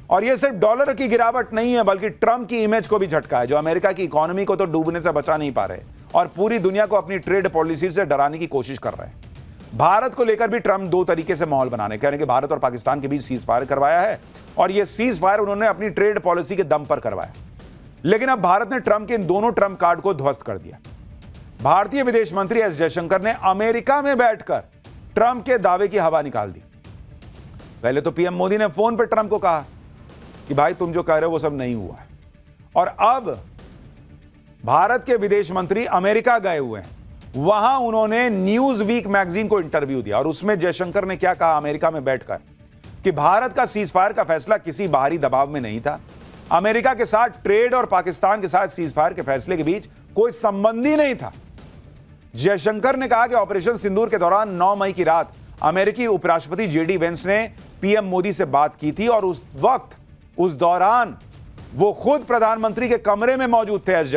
और यह सिर्फ डॉलर की गिरावट नहीं है, बल्कि ट्रंप की इमेज को भी झटका है, जो अमेरिका की इकोनॉमी को तो डूबने से बचा नहीं पा रहे और पूरी दुनिया को अपनी ट्रेड पॉलिसी से डराने की कोशिश कर रहे हैं। भारत को लेकर भी ट्रंप 2 तरीके से माहौल बनाने कह रहे हैं कि भारत और पाकिस्तान के बीच सीज फायर करवाया है और यह सीज फायर उन्होंने अपनी ट्रेड पॉलिसी के दम पर करवाया। लेकिन अब भारत ने ट्रंप के इन दोनों ट्रंप कार्ड को ध्वस्त कर दिया। भारतीय विदेश मंत्री एस जयशंकर ने अमेरिका में बैठकर ट्रंप के दावे की हवा निकाल दी। पहले तो पीएम मोदी ने फोन पर ट्रंप को कहा कि भाई तुम जो कह रहे हो वो सब नहीं हुआ है, और अब भारत के विदेश मंत्री अमेरिका गए हुए हैं। वहां उन्होंने न्यूज वीक मैगजीन को इंटरव्यू दिया और उसमें जयशंकर ने क्या कहा अमेरिका में बैठकर कि भारत का सीज फायर का फैसला किसी बाहरी दबाव में नहीं था। अमेरिका के साथ ट्रेड और पाकिस्तान के साथ सीज फायर के फैसले के बीच कोई संबंध ही नहीं था। जयशंकर ने कहा कि ऑपरेशन सिंदूर के दौरान 9 मई की रात अमेरिकी उपराष्ट्रपति जेडी वेंस ने पीएम मोदी से बात की थी और उस दौरान वो खुद प्रधानमंत्री के कमरे में मौजूद थे। एस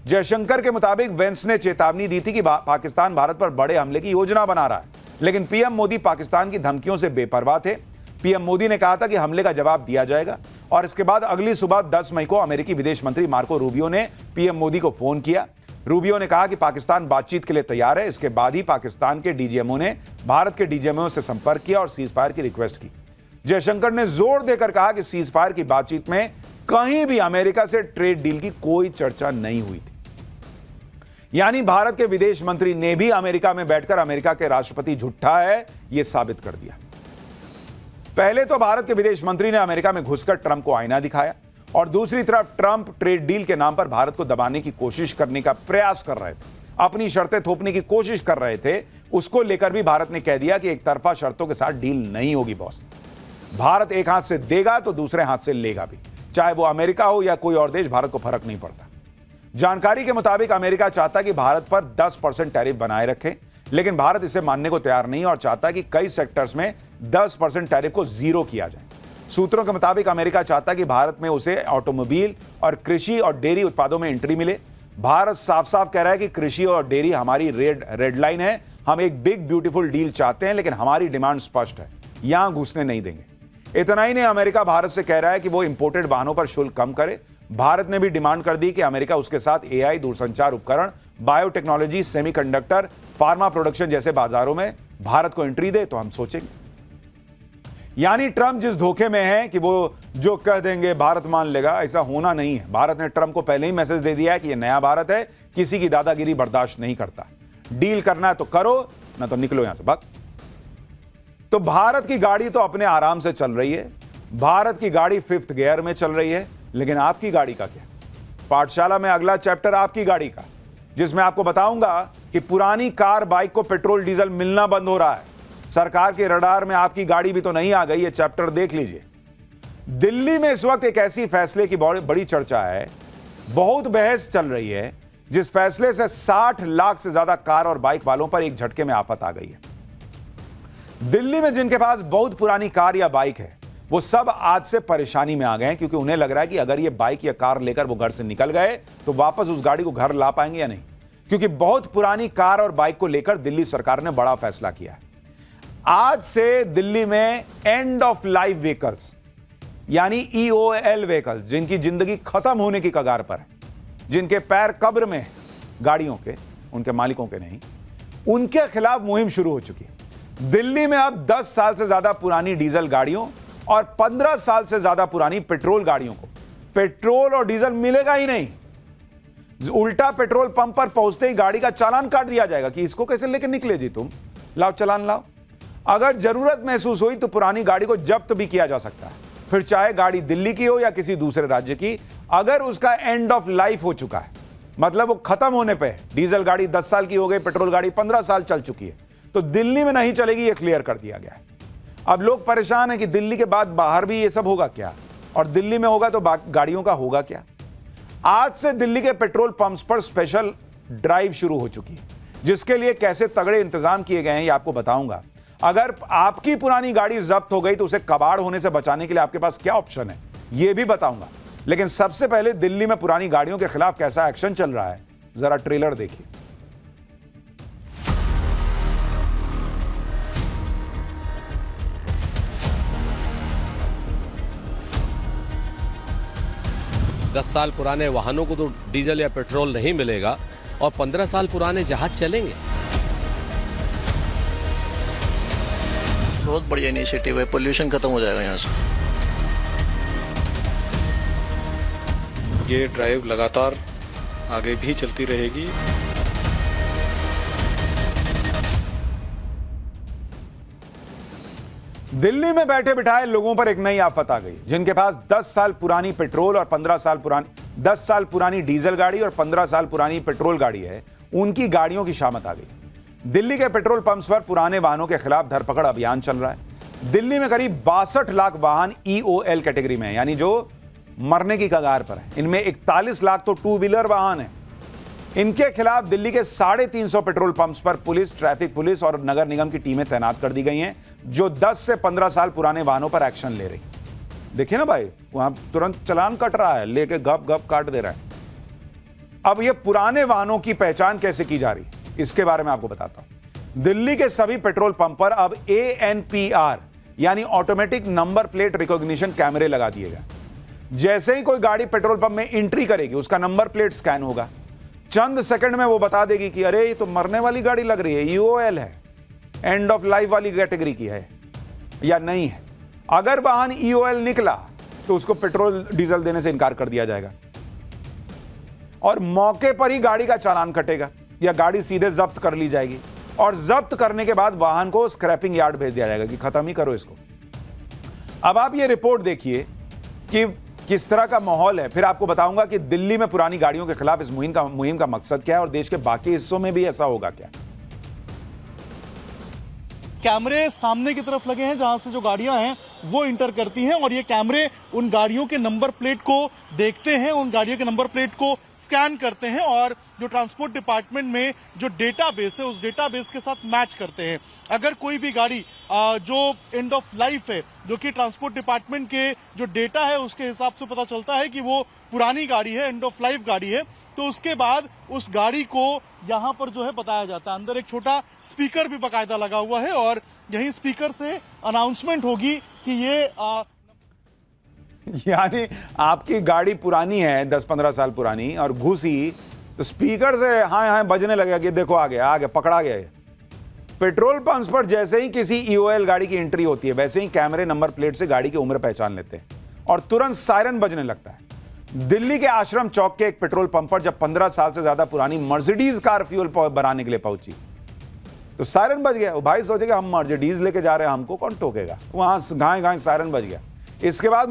जयशंकर के मुताबिक वेंस ने चेतावनी दी थी कि पाकिस्तान भारत पर बड़े हमले की योजना बना रहा है, लेकिन पीएम मोदी पाकिस्तान की धमकियों से बेपरवाह थे। पीएम मोदी ने कहा था कि हमले का जवाब दिया जाएगा और इसके बाद अगली सुबह 10 मई को अमेरिकी विदेश मंत्री मार्को रूबियो ने पीएम मोदी को फोन किया। रूबियो ने कहा कि पाकिस्तान बातचीत के लिए तैयार है। इसके बाद ही पाकिस्तान के डीजीएमओ ने भारत के डीजीएमओ से संपर्क किया और सीज फायर की रिक्वेस्ट की। जयशंकर ने जोर देकर कहा कि सीज फायर की बातचीत में कहीं भी अमेरिका से ट्रेड डील की कोई चर्चा नहीं हुई थी। यानी भारत के विदेश मंत्री ने भी अमेरिका में बैठकर अमेरिका के राष्ट्रपति झूठा है यह साबित कर दिया। पहले तो भारत के विदेश मंत्री ने अमेरिका में घुसकर ट्रंप को आईना दिखाया और दूसरी तरफ ट्रंप ट्रेड डील के नाम पर भारत को दबाने की कोशिश करने का प्रयास कर रहे थे, अपनी शर्तें थोपने की कोशिश कर रहे थे। उसको लेकर भी भारत ने कह दिया कि एक तरफा शर्तों के साथ डील नहीं होगी बॉस। भारत एक हाथ से देगा तो दूसरे हाथ से लेगा भी, चाहे वो अमेरिका हो या कोई और देश, भारत को फर्क नहीं पड़ता। जानकारी के मुताबिक अमेरिका चाहता है कि भारत पर 10% टैरिफ बनाए रखे, लेकिन भारत इसे मानने को तैयार नहीं और चाहता है कि कई सेक्टर्स में 10% टैरिफ को जीरो किया जाए। सूत्रों के मुताबिक अमेरिका चाहता है कि भारत में उसे ऑटोमोबाइल और कृषि और डेयरी उत्पादों में एंट्री मिले। भारत साफ साफ कह रहा है कि कृषि और डेयरी हमारी रेड लाइन है। हम एक बिग ब्यूटीफुल डील चाहते हैं, लेकिन हमारी डिमांड स्पष्ट है, यहां घुसने नहीं देंगे। इतना ही नहीं, अमेरिका भारत से कह रहा है कि वो इंपोर्टेड वाहनों पर शुल्क कम करे। भारत ने भी डिमांड कर दी कि अमेरिका उसके साथ एआई, दूरसंचार उपकरण, बायोटेक्नोलॉजी, सेमीकंडक्टर, फार्मा प्रोडक्शन जैसे बाजारों में भारत को एंट्री दे तो हम सोचेंगे। यानी ट्रंप जिस धोखे में है कि वो जो कह देंगे भारत मान लेगा, ऐसा होना नहीं है। भारत ने ट्रंप को पहले ही मैसेज दे दिया है कि यह नया भारत है, किसी की दादागिरी बर्दाश्त नहीं करता। डील करना है तो करो, ना तो निकलो यहां से, भाग। तो भारत की गाड़ी तो अपने आराम से चल रही है, भारत की गाड़ी 5th गियर में चल रही है, लेकिन आपकी गाड़ी का क्या? पाठशाला में अगला चैप्टर आपकी गाड़ी का, जिसमें आपको बताऊंगा कि पुरानी कार बाइक को पेट्रोल डीजल मिलना बंद हो रहा है। सरकार के रडार में आपकी गाड़ी भी तो नहीं आ गई, ये चैप्टर देख लीजिए। दिल्ली में इस वक्त एक ऐसी फैसले की बड़ी चर्चा है, बहुत बहस चल रही है, जिस फैसले से 60 लाख से ज्यादा कार और बाइक वालों पर एक झटके में आफत आ गई है। दिल्ली में जिनके पास बहुत पुरानी कार या बाइक है, वो सब आज से परेशानी में आ गए हैं, क्योंकि उन्हें लग रहा है कि अगर ये बाइक या कार लेकर वो घर से निकल गए तो वापस उस गाड़ी को घर ला पाएंगे या नहीं। क्योंकि बहुत पुरानी कार और बाइक को लेकर दिल्ली सरकार ने बड़ा फैसला किया है। आज से दिल्ली में एंड ऑफ लाइफ व्हीकल्स यानी EOL व्हीकल, जिनकी जिंदगी खत्म होने की कगार पर है, जिनके पैर कब्र में गाड़ियों के, उनके मालिकों के नहीं, उनके खिलाफ मुहिम शुरू हो चुकी है। दिल्ली में अब 10 साल से ज्यादा पुरानी डीजल गाड़ियों और 15 साल से ज्यादा पुरानी पेट्रोल गाड़ियों को पेट्रोल और डीजल मिलेगा ही नहीं। उल्टा पेट्रोल पंप पर पहुंचते ही गाड़ी का चालान काट दिया जाएगा कि इसको कैसे लेकर निकले जी तुम, लाओ चालान लाओ। अगर जरूरत महसूस हुई तो पुरानी गाड़ी को जब्त भी किया जा सकता है, फिर चाहे गाड़ी दिल्ली की हो या किसी दूसरे राज्य की। अगर उसका एंड ऑफ लाइफ हो चुका है, मतलब वो खत्म होने पे है, डीजल गाड़ी 10 साल की हो गई, पेट्रोल गाड़ी 15 साल चल चुकी है, तो दिल्ली में नहीं चलेगी, ये क्लियर कर दिया गया है। अब लोग परेशान हैं कि दिल्ली के बाद बाहर भी ये सब होगा क्या, और दिल्ली में होगा तो गाड़ियों का होगा क्या। आज से दिल्ली के पेट्रोल पंप्स पर स्पेशल ड्राइव शुरू हो चुकी है, जिसके लिए कैसे तगड़े इंतजाम किए गए हैं ये आपको बताऊंगा। अगर आपकी पुरानी गाड़ी जब्त हो गई तो उसे कबाड़ होने से बचाने के लिए आपके पास क्या ऑप्शन है, यह भी बताऊंगा। लेकिन सबसे पहले दिल्ली में पुरानी गाड़ियों के खिलाफ कैसा एक्शन चल रहा है, जरा ट्रेलर देखिए। दस साल पुराने वाहनों को तो डीजल या पेट्रोल नहीं मिलेगा और 15 साल पुराने जहाज चलेंगे। बहुत बढ़िया इनिशिएटिव है, पोल्यूशन खत्म हो जाएगा यहाँ से। ये ड्राइव लगातार आगे भी चलती रहेगी। दिल्ली में बैठे बिठाए लोगों पर एक नई आफत आ गई, जिनके पास 10 साल पुरानी पेट्रोल और 15 साल पुरानी 10 साल पुरानी डीजल गाड़ी और 15 साल पुरानी पेट्रोल गाड़ी है, उनकी गाड़ियों की शामत आ गई। दिल्ली के पेट्रोल पंप्स पर पुराने वाहनों के खिलाफ धरपकड़ अभियान चल रहा है। दिल्ली में करीब 62 लाख वाहन EOL कैटेगरी में है, यानी जो मरने की कगार पर है। इनमें 41 लाख तो 2 व्हीलर वाहन है। इनके खिलाफ दिल्ली के 350 पेट्रोल पंप्स पर पुलिस, ट्रैफिक पुलिस और नगर निगम की टीमें तैनात कर दी गई हैं, जो 10 से 15 साल पुराने वाहनों पर एक्शन ले रही। देखिए ना भाई, वहां तुरंत चालान कट रहा है, लेके गप गप काट दे रहा है। अब ये पुराने वाहनों की पहचान कैसे की जा रही, इसके बारे में आपको बताता हूं। दिल्ली के सभी पेट्रोल पंप पर अब ANPR यानी ऑटोमेटिक नंबर प्लेट रिकॉग्निशन कैमरे लगा दिए गए। जैसे ही कोई गाड़ी पेट्रोल पंप में एंट्री करेगी, उसका नंबर प्लेट स्कैन होगा। चंद सेकंड में वो बता देगी कि अरे ये तो मरने वाली गाड़ी लग रही है, EOL है, एंड ऑफ लाइफ वाली कैटेगरी की है या नहीं है। अगर वाहन EOL निकला तो उसको पेट्रोल डीजल देने से इनकार कर दिया जाएगा और मौके पर ही गाड़ी का चालान कटेगा या गाड़ी सीधे जब्त कर ली जाएगी और जब्त करने के बाद वाहन को स्क्रैपिंग यार्ड भेज दिया जाएगा कि खत्म ही करो इसको। अब आप ये रिपोर्ट देखिए कि किस तरह का माहौल है। फिर आपको बताऊंगा कि दिल्ली में पुरानी गाड़ियों के खिलाफ इस मुहिम का मकसद क्या है और देश के बाकी हिस्सों में भी ऐसा होगा क्या। कैमरे सामने की तरफ लगे हैं जहां से जो गाड़ियां हैं वो इंटर करती हैं और ये कैमरे उन गाड़ियों के नंबर प्लेट को देखते हैं, उन गाड़ियों के नंबर प्लेट को स्कैन करते हैं और जो ट्रांसपोर्ट डिपार्टमेंट में जो डेटाबेस है उस डेटाबेस के साथ मैच करते हैं। अगर कोई भी गाड़ी जो एंड ऑफ लाइफ है, जो कि ट्रांसपोर्ट डिपार्टमेंट के जो डेटा है उसके हिसाब से पता चलता है कि वो पुरानी गाड़ी है, एंड ऑफ लाइफ गाड़ी है, तो उसके बाद उस गाड़ी को यहाँ पर जो है बताया जाता है। अंदर एक छोटा स्पीकर भी बाकायदा लगा हुआ है और यही स्पीकर से अनाउंसमेंट होगी कि ये यानी आपकी गाड़ी पुरानी है, 10-15 साल पुरानी, और घुसी तो स्पीकर से हाँ हाँ बजने लगेगा कि देखो आ गया पकड़ा गया। पेट्रोल पंप्स पर जैसे ही किसी EOL गाड़ी की एंट्री होती है वैसे ही कैमरे नंबर प्लेट से गाड़ी की उम्र पहचान लेते हैं और तुरंत सायरन बजने लगता है। दिल्ली के आश्रम चौक के एक पेट्रोल पंप पर जब 15 साल से ज्यादा पुरानी मर्सिडीज कार फ्यूल बनाने के लिए पहुंची तो सायरन बज गया। वो भाई सोचेगा हम मर्सिडीज लेके जा रहे हैं, हमको कौन टोकेगा। वहां घाय सायरन बज गया। इसके बाद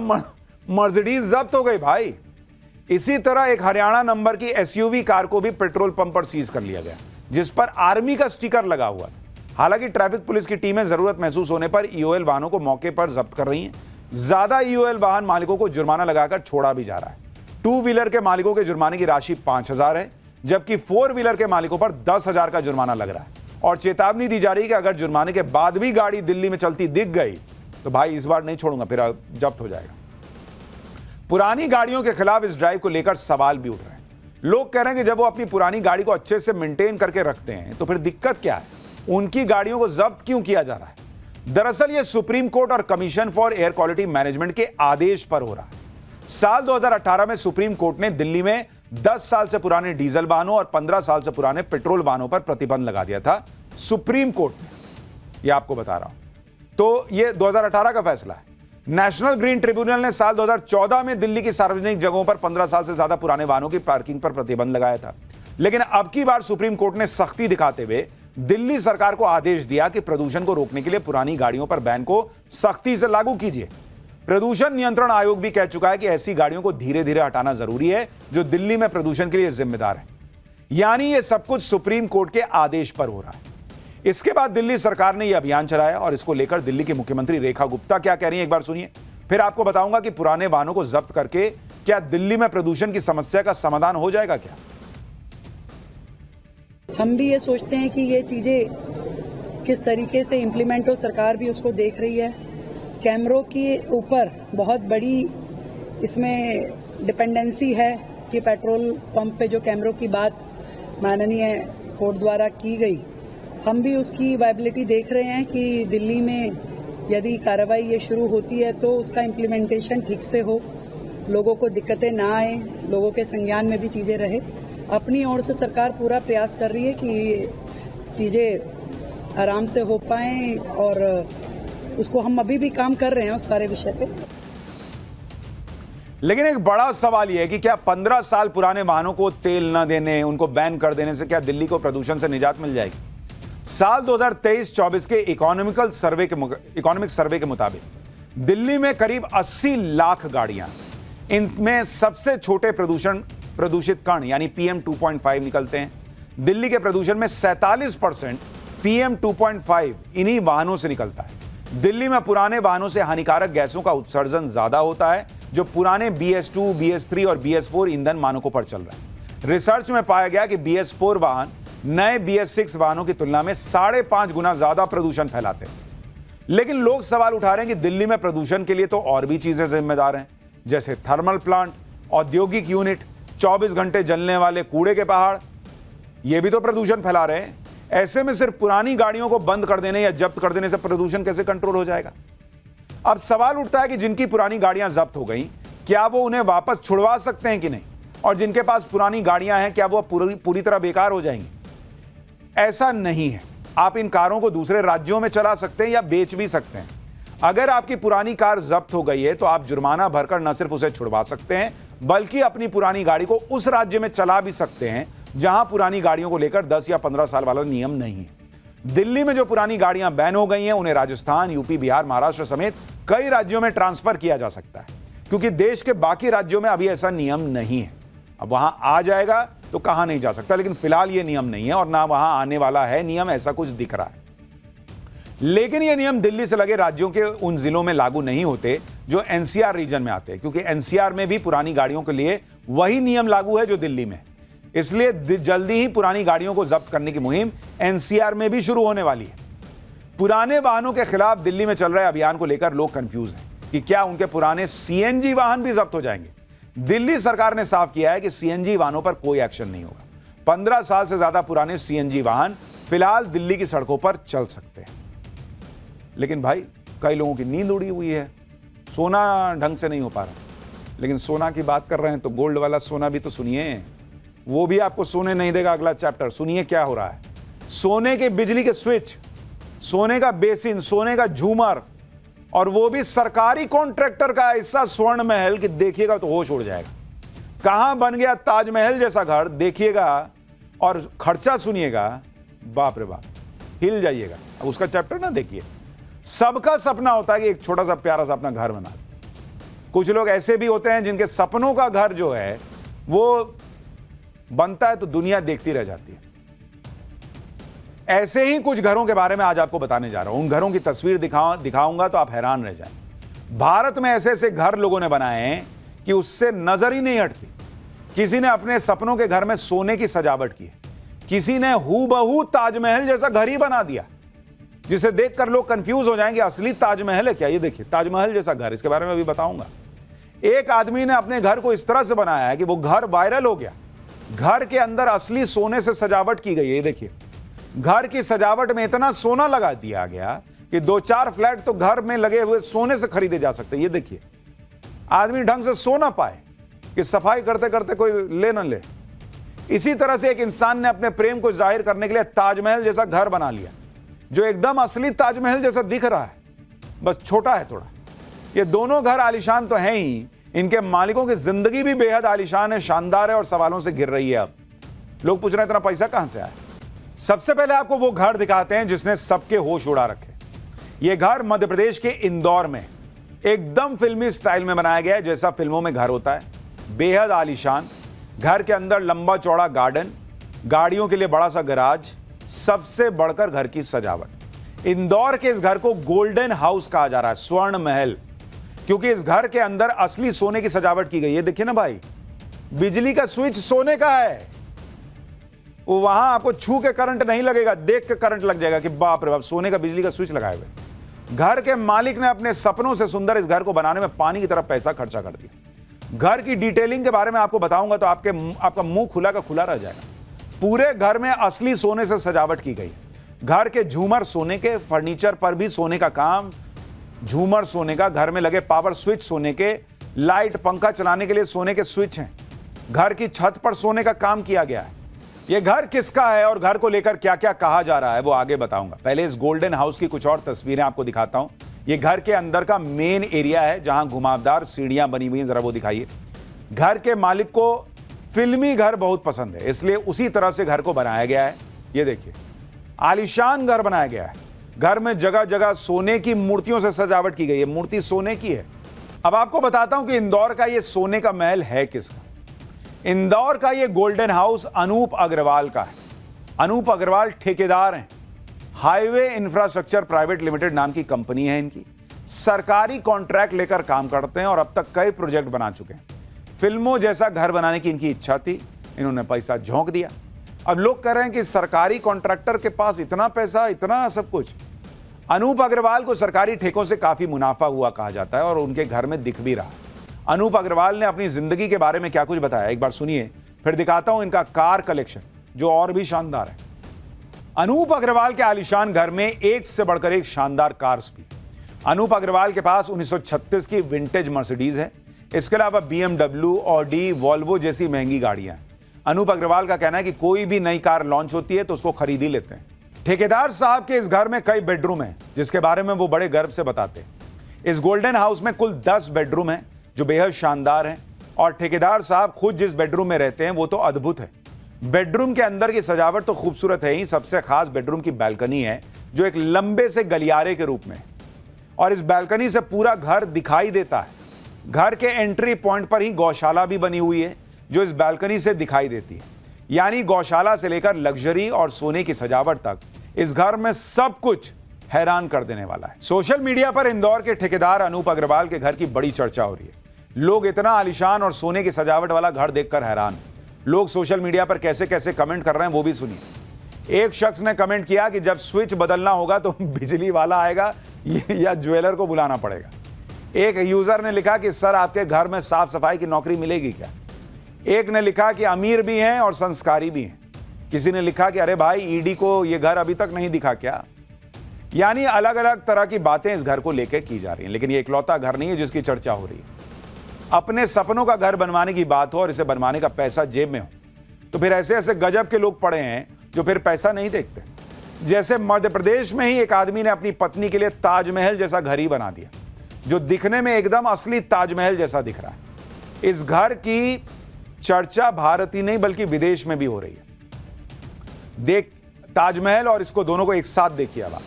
मर्सिडीज जब्त हो गई भाई। इसी तरह एक हरियाणा नंबर की SUV कार को भी पेट्रोल पंप पर सीज कर लिया गया जिस पर आर्मी का स्टिकर लगा हुआ था। हालांकि ट्रैफिक पुलिस की टीमें जरूरत महसूस होने पर EOL वाहनों को मौके पर जब्त कर रही हैं। ज्यादा EOL वाहन मालिकों को जुर्माना लगाकर छोड़ा भी जा रहा है। 2 व्हीलर के मालिकों के जुर्माने की राशि 5,000 है जबकि 4 व्हीलर के मालिकों पर 10,000 का जुर्माना लग रहा है और चेतावनी दी जा रही है कि अगर जुर्माने के बाद भी गाड़ी दिल्ली में चलती दिख गई तो भाई इस बार नहीं छोड़ूंगा, फिर जब्त हो जाएगा। पुरानी गाड़ियों के खिलाफ इस ड्राइव को लेकर सवाल भी उठ रहे हैं। लोग कह रहे हैं कि जब वो अपनी पुरानी गाड़ी को अच्छे से मेंटेन करके रखते हैं तो फिर दिक्कत क्या है, उनकी गाड़ियों को जब्त क्यों किया जा रहा है। दरअसल यह सुप्रीम कोर्ट और commission for air quality management के आदेश पर हो रहा है। साल 2018 में सुप्रीम कोर्ट ने दिल्ली में 10 साल से पुराने डीजल वाहनों और 15 साल से पुराने पेट्रोल वाहनों पर प्रतिबंध लगा दिया था। सुप्रीम कोर्ट ने, यह आपको बता रहा हूं, तो यह 2018 का फैसला है। नेशनल ग्रीन ट्रिब्यूनल ने साल 2014 में दिल्ली की सार्वजनिक जगहों पर 15 साल से ज्यादा पुराने वाहनों की पार्किंग पर प्रतिबंध लगाया था। लेकिन अब की बार सुप्रीम कोर्ट ने सख्ती दिखाते हुए दिल्ली सरकार को आदेश दिया कि प्रदूषण को रोकने के लिए पुरानी गाड़ियों पर बैन को सख्ती से लागू कीजिए। प्रदूषण नियंत्रण आयोग भी कह चुका है कि ऐसी गाड़ियों को धीरे धीरे हटाना जरूरी है जो दिल्ली में प्रदूषण के लिए जिम्मेदार है। यानी यह सब कुछ सुप्रीम कोर्ट के आदेश पर हो रहा है। इसके बाद दिल्ली सरकार ने यह अभियान चलाया और इसको लेकर दिल्ली की मुख्यमंत्री रेखा गुप्ता क्या कह रही हैं, एक बार सुनिए, फिर आपको बताऊंगा कि पुराने वाहनों को जब्त करके क्या दिल्ली में प्रदूषण की समस्या का समाधान हो जाएगा क्या। हम भी ये सोचते हैं कि ये चीजें किस तरीके से इम्प्लीमेंट हो, सरकार भी उसको देख रही है। कैमरों के ऊपर बहुत बड़ी इसमें डिपेंडेंसी है कि पेट्रोल पंप पे जो कैमरों की बात माननीय कोर्ट द्वारा की गई, हम भी उसकी वायबिलिटी देख रहे हैं कि दिल्ली में यदि कार्रवाई ये शुरू होती है तो उसका इम्प्लीमेंटेशन ठीक से हो, लोगों को दिक्कतें ना आए, लोगों के संज्ञान में भी चीज़ें रहे। अपनी ओर से सरकार पूरा प्रयास कर रही है कि ये चीज़ें आराम से हो पाएं और उसको हम अभी भी काम कर रहे हैं उस सारे विषय पे। लेकिन एक बड़ा सवाल यह है कि क्या 15 साल पुराने वाहनों को तेल न देने, उनको बैन कर देने से क्या दिल्ली को प्रदूषण से निजात मिल जाएगी। साल 2023-24 के इकोनॉमिक सर्वे के मुताबिक दिल्ली में करीब 80 लाख गाड़ियां, इनमें सबसे छोटे प्रदूषित कण यानी PM 2.5 निकलते हैं। दिल्ली के प्रदूषण में 47% PM 2.5 इन्हीं वाहनों से निकलता है। दिल्ली में पुराने वाहनों से हानिकारक गैसों का उत्सर्जन ज्यादा होता है जो पुराने BS2, BS3 और BS4 ईंधन मानकों पर चल रहा है। रिसर्च में पाया गया कि BS4 वाहन नए BS6 वाहनों की तुलना में 5.5 गुना ज्यादा प्रदूषण फैलाते हैं। लेकिन लोग सवाल उठा रहे हैं कि दिल्ली में प्रदूषण के लिए तो और भी चीजें जिम्मेदार हैं, जैसे थर्मल प्लांट, औद्योगिक यूनिट, 24 घंटे जलने वाले कूड़े के पहाड़, ये भी तो प्रदूषण फैला रहे हैं। ऐसे में सिर्फ पुरानी गाड़ियों को बंद कर देने या जब्त कर देने से प्रदूषण कैसे कंट्रोल हो जाएगा। अब सवाल उठता है कि जिनकी पुरानी गाड़ियां जब्त हो गई, क्या वो उन्हें वापस छुड़वा सकते हैं कि नहीं, और जिनके पास पुरानी गाड़ियां हैं क्या वो पूरी तरह बेकार हो जाएंगी? ऐसा नहीं है। आप इन कारों को दूसरे राज्यों में चला सकते हैं या बेच भी सकते हैं। अगर आपकी पुरानी कार जब्त हो गई है तो आप जुर्माना भरकर न सिर्फ उसे छुड़वा सकते हैं, बल्कि अपनी पुरानी गाड़ी को उस राज्य में चला भी सकते हैं जहां पुरानी गाड़ियों को लेकर 10 या 15 साल वाला नियम नहीं है। दिल्ली में जो पुरानी गाड़ियां बैन हो गई हैं, उन्हें राजस्थान, यूपी, बिहार, महाराष्ट्र समेत कई राज्यों में ट्रांसफर किया जा सकता है, क्योंकि देश के बाकी राज्यों में अभी ऐसा नियम नहीं है। अब वहां आ जाएगा तो कहा नहीं जा सकता, लेकिन फिलहाल यह नियम नहीं है और ना वहां आने वाला है नियम, ऐसा कुछ दिख रहा है। लेकिन यह नियम दिल्ली से लगे राज्यों के उन जिलों में लागू नहीं होते जो एनसीआर रीजन में आते हैं, क्योंकि एनसीआर में भी पुरानी गाड़ियों के लिए वही नियम लागू है जो दिल्ली में। इसलिए जल्दी ही पुरानी गाड़ियों को जब्त करने की मुहिम एनसीआर में भी शुरू होने वाली है। पुराने वाहनों के खिलाफ दिल्ली में चल रहे अभियान को लेकर लोग कंफ्यूज हैं कि क्या उनके पुराने सीएनजी वाहन भी जब्त हो जाएंगे। दिल्ली सरकार ने साफ किया है कि सीएनजी वाहनों पर कोई एक्शन नहीं होगा। 15 साल से ज्यादा पुराने सीएनजी वाहन फिलहाल दिल्ली की सड़कों पर चल सकते हैं। लेकिन भाई, कई लोगों की नींद उड़ी हुई है, सोना ढंग से नहीं हो पा रहा। लेकिन सोना की बात कर रहे हैं तो गोल्ड वाला सोना भी तो सुनिए, वो भी आपको सोने नहीं देगा। अगला चैप्टर सुनिए क्या हो रहा है। सोने के बिजली के स्विच, सोने का बेसिन, सोने का झूमर, और वो भी सरकारी कॉन्ट्रैक्टर का ऐसा स्वर्ण महल कि देखिएगा तो होश उड़ जाएगा। कहां बन गया ताजमहल जैसा घर, देखिएगा और खर्चा सुनिएगा, बाप रे बाप, हिल जाइएगा। अब उसका चैप्टर ना देखिए। सबका सपना होता है कि एक छोटा सा प्यारा सा अपना घर बना ले। कुछ लोग ऐसे भी होते हैं जिनके सपनों का घर जो है वो बनता है तो दुनिया देखती रह जाती है। ऐसे ही कुछ घरों के बारे में आज आपको बताने जा रहा हूं। उन घरों की तस्वीर दिखाऊंगा तो आप हैरान रह जाएंगे। भारत में ऐसे ऐसे घर लोगों ने बनाए हैं कि उससे नजर ही नहीं हटती। किसी ने अपने सपनों के घर में सोने की सजावट की है, किसी ने हूबहू ताजमहल जैसा घर ही बना दिया, जिसे देखकर लोग कंफ्यूज हो जाएंगे असली ताजमहल है क्या। ये देखिए, ताजमहल जैसा घर, इसके बारे में अभी बताऊंगा। एक आदमी ने अपने घर को इस तरह से बनाया है कि वो घर वायरल हो गया। घर के अंदर असली सोने से सजावट की गई है। ये देखिए, घर की सजावट में इतना सोना लगा दिया गया कि 2-4 फ्लैट तो घर में लगे हुए सोने से खरीदे जा सकते हैं। ये देखिए, आदमी ढंग से सो ना पाए कि सफाई करते करते कोई ले न ले। इसी तरह से एक इंसान ने अपने प्रेम को जाहिर करने के लिए ताजमहल जैसा घर बना लिया, जो एकदम असली ताजमहल जैसा दिख रहा है, बस छोटा है थोड़ा। ये दोनों घर आलीशान तो हैं ही, इनके मालिकों की जिंदगी भी बेहद आलीशान है, शानदार है और सवालों से घिर रही है। अब लोग पूछ रहे हैं इतना पैसा कहां से आया। सबसे पहले आपको वो घर दिखाते हैं जिसने सबके होश उड़ा रखे। ये घर मध्य प्रदेश के इंदौर में एकदम फिल्मी स्टाइल में बनाया गया है, जैसा फिल्मों में घर होता है। बेहद आलीशान घर के अंदर लंबा चौड़ा गार्डन, गाड़ियों के लिए बड़ा सा गैराज, सबसे बढ़कर घर की सजावट। इंदौर के इस घर को गोल्डन हाउस कहा जा रहा है, स्वर्ण महल, क्योंकि इस घर के अंदर असली सोने की सजावट की गई है। देखिए ना भाई, बिजली का स्विच सोने का है। वो वहां आपको छू के करंट नहीं लगेगा, देख के करंट लग जाएगा कि बाप रे बाप, सोने का बिजली का स्विच लगाए हुए। घर के मालिक ने अपने सपनों से सुंदर इस घर को बनाने में पानी की तरह पैसा खर्चा कर दिया। घर की डिटेलिंग के बारे में आपको बताऊंगा तो आपका मुंह खुला का खुला रह जाएगा। पूरे घर में असली सोने से सजावट की गई। घर के झूमर सोने के, फर्नीचर पर भी सोने का काम, झूमर सोने का, घर में लगे पावर स्विच सोने के, लाइट पंखा चलाने के लिए सोने के स्विच हैं। घर की छत पर सोने का काम किया गया है। यह घर किसका है और घर को लेकर क्या क्या कहा जा रहा है वो आगे बताऊंगा। पहले इस गोल्डन हाउस की कुछ और तस्वीरें आपको दिखाता हूं। यह घर के अंदर का मेन एरिया है जहां घुमावदार सीढ़ियां बनी हुई हैं, जरा वो दिखाइए। घर के मालिक को फिल्मी घर बहुत पसंद है, इसलिए उसी तरह से घर को बनाया गया है। ये देखिए, आलीशान घर बनाया गया है। घर में जगह जगह सोने की मूर्तियों से सजावट की गई है, मूर्ति सोने की है। अब आपको बताता हूं कि इंदौर का ये सोने का महल है किसका। इंदौर का ये गोल्डन हाउस अनूप अग्रवाल का है। अनूप अग्रवाल ठेकेदार हैं। हाईवे इंफ्रास्ट्रक्चर प्राइवेट लिमिटेड नाम की कंपनी है इनकी। सरकारी कॉन्ट्रैक्ट लेकर काम करते हैं और अब तक कई प्रोजेक्ट बना चुके हैं। फिल्मों जैसा घर बनाने की इनकी इच्छा थी, इन्होंने पैसा झोंक दिया। अब लोग कह रहे हैं कि सरकारी कॉन्ट्रैक्टर के पास इतना पैसा, इतना सब कुछ। अनूप अग्रवाल को सरकारी ठेकों से काफी मुनाफा हुआ कहा जाता है और उनके घर में दिख भी रहा। अनूप अग्रवाल ने अपनी जिंदगी के बारे में क्या कुछ बताया, एक बार सुनिए, फिर दिखाता हूं इनका कार कलेक्शन जो और भी शानदार है। अनूप अग्रवाल के आलीशान घर में एक से बढ़कर एक शानदार कार्स भी। अनूप अग्रवाल के पास 1936 की विंटेज मर्सिडीज है। इसके अलावा BMW, ऑडी, वॉल्वो जैसी महंगी गाड़ियां हैं। अनूप अग्रवाल का कहना है कि कोई भी नई कार लॉन्च होती है तो उसको खरीद ही लेते हैं। ठेकेदार साहब के इस घर में कई बेडरूम हैं, जिसके बारे में वो बड़े गर्व से बताते हैं। इस गोल्डन हाउस में कुल 10 बेडरूम हैं, जो बेहद शानदार हैं, और ठेकेदार साहब खुद जिस बेडरूम में रहते हैं वो तो अद्भुत है। बेडरूम के अंदर की सजावट तो खूबसूरत है ही, सबसे खास बेडरूम की बालकनी है, जो एक लंबे से गलियारे के रूप में है, और इस बालकनी से पूरा घर दिखाई देता है। घर के एंट्री पॉइंट पर ही गौशाला भी बनी हुई है, जो इस बालकनी से दिखाई देती है। यानी गौशाला से लेकर लग्जरी और सोने की सजावट तक इस घर में सब कुछ हैरान कर देने वाला है। सोशल मीडिया पर इंदौर के ठेकेदार अनूप अग्रवाल के घर की बड़ी चर्चा हो रही है। लोग इतना आलीशान और सोने की सजावट वाला घर देखकर हैरान। लोग सोशल मीडिया पर कैसे कैसे कमेंट कर रहे हैं वो भी सुनिए। एक शख्स ने कमेंट किया कि जब स्विच बदलना होगा तो बिजली वाला आएगा या ज्वेलर को बुलाना पड़ेगा। एक यूजर ने लिखा कि सर आपके घर में साफ सफाई की नौकरी मिलेगी क्या। एक ने लिखा कि अमीर भी हैं और संस्कारी भी हैं। किसी ने लिखा कि अरे भाई ईडी को ये घर अभी तक नहीं दिखा क्या। यानी अलग अलग तरह की बातें इस घर को लेकर की जा रही हैं। लेकिन ये इकलौता घर नहीं है जिसकी चर्चा हो रही है। अपने सपनों का घर बनवाने की बात हो और इसे बनवाने का पैसा जेब में हो, तो फिर ऐसे ऐसे गजब के लोग पड़े हैं जो फिर पैसा नहीं देखते। जैसे मध्य प्रदेश में ही एक आदमी ने अपनी पत्नी के लिए ताजमहल जैसा घर ही बना दिया, जो दिखने में एकदम असली ताजमहल जैसा दिख रहा है। इस घर की चर्चा भारत ही नहीं बल्कि विदेश में भी हो रही है। देख ताजमहल और इसको दोनों को एक साथ देखिए। अब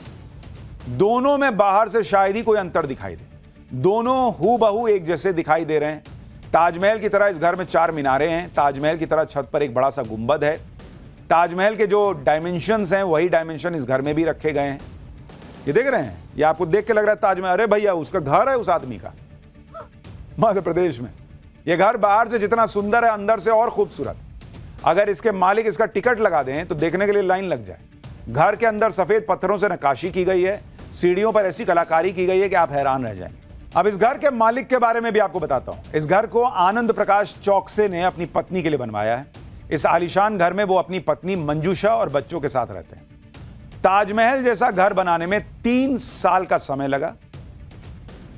दोनों में बाहर से शायद ही कोई अंतर दिखाई दे, दोनों हूबहू एक जैसे दिखाई दे रहे हैं। ताजमहल की तरह इस घर में 4 मीनारें हैं। ताजमहल की तरह छत पर एक बड़ा सा गुंबद है। ताजमहल के जो डायमेंशंस हैं वही डायमेंशन इस घर में भी रखे गए हैं। ये देख रहे हैं, ये आपको देख के लग रहा है ताजमहल, अरे भैया उसका घर है उस आदमी का, मध्य प्रदेश में। ये घर बाहर से जितना सुंदर है अंदर से और खूबसूरत। अगर इसके मालिक इसका टिकट लगा दें तो देखने के लिए लाइन लग जाए। घर के अंदर सफेद पत्थरों से नक्काशी की गई है, सीढ़ियों पर ऐसी कलाकारी की गई है कि आप हैरान रह जाएंगे। अब इस घर के मालिक के बारे में भी आपको बताता हूं। इस घर को आनंद प्रकाश चौकसे ने अपनी पत्नी के लिए बनवाया है। इस आलीशान घर में वो अपनी पत्नी मंजूषा और बच्चों के साथ रहते हैं। ताजमहल जैसा घर बनाने में 3 साल का समय लगा।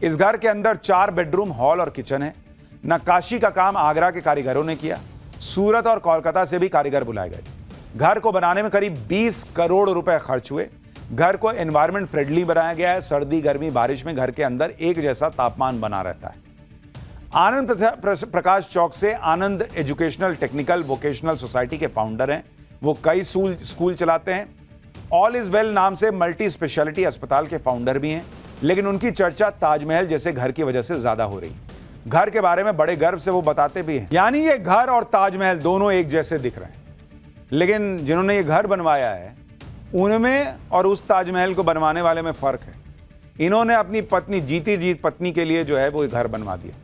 इस घर के अंदर 4 बेडरूम, हॉल और किचन है। नक्काशी का काम आगरा के कारीगरों ने किया। सूरत और कोलकाता से भी कारीगर बुलाए गए। घर को बनाने में करीब 20 करोड़ रुपए खर्च हुए। घर को एनवायरमेंट फ्रेंडली बनाया गया है। सर्दी, गर्मी, बारिश में घर के अंदर एक जैसा तापमान बना रहता है। आनंद प्रकाश चौक से आनंद एजुकेशनल टेक्निकल वोकेशनल सोसाइटी के फाउंडर हैं। वो कई स्कूल चलाते हैं। ऑल इज वेल नाम से मल्टी स्पेशलिटी अस्पताल के फाउंडर भी हैं। लेकिन उनकी चर्चा ताजमहल जैसे घर की वजह से ज्यादा हो रही है। घर के बारे में बड़े गर्व से वो बताते भी हैं। यानी ये घर और ताजमहल दोनों एक जैसे दिख रहे हैं, लेकिन जिन्होंने ये घर बनवाया है उनमें और उस ताजमहल को बनवाने वाले में फर्क है। इन्होंने अपनी पत्नी जीती जीत पत्नी के लिए जो है वो घर बनवा दिया,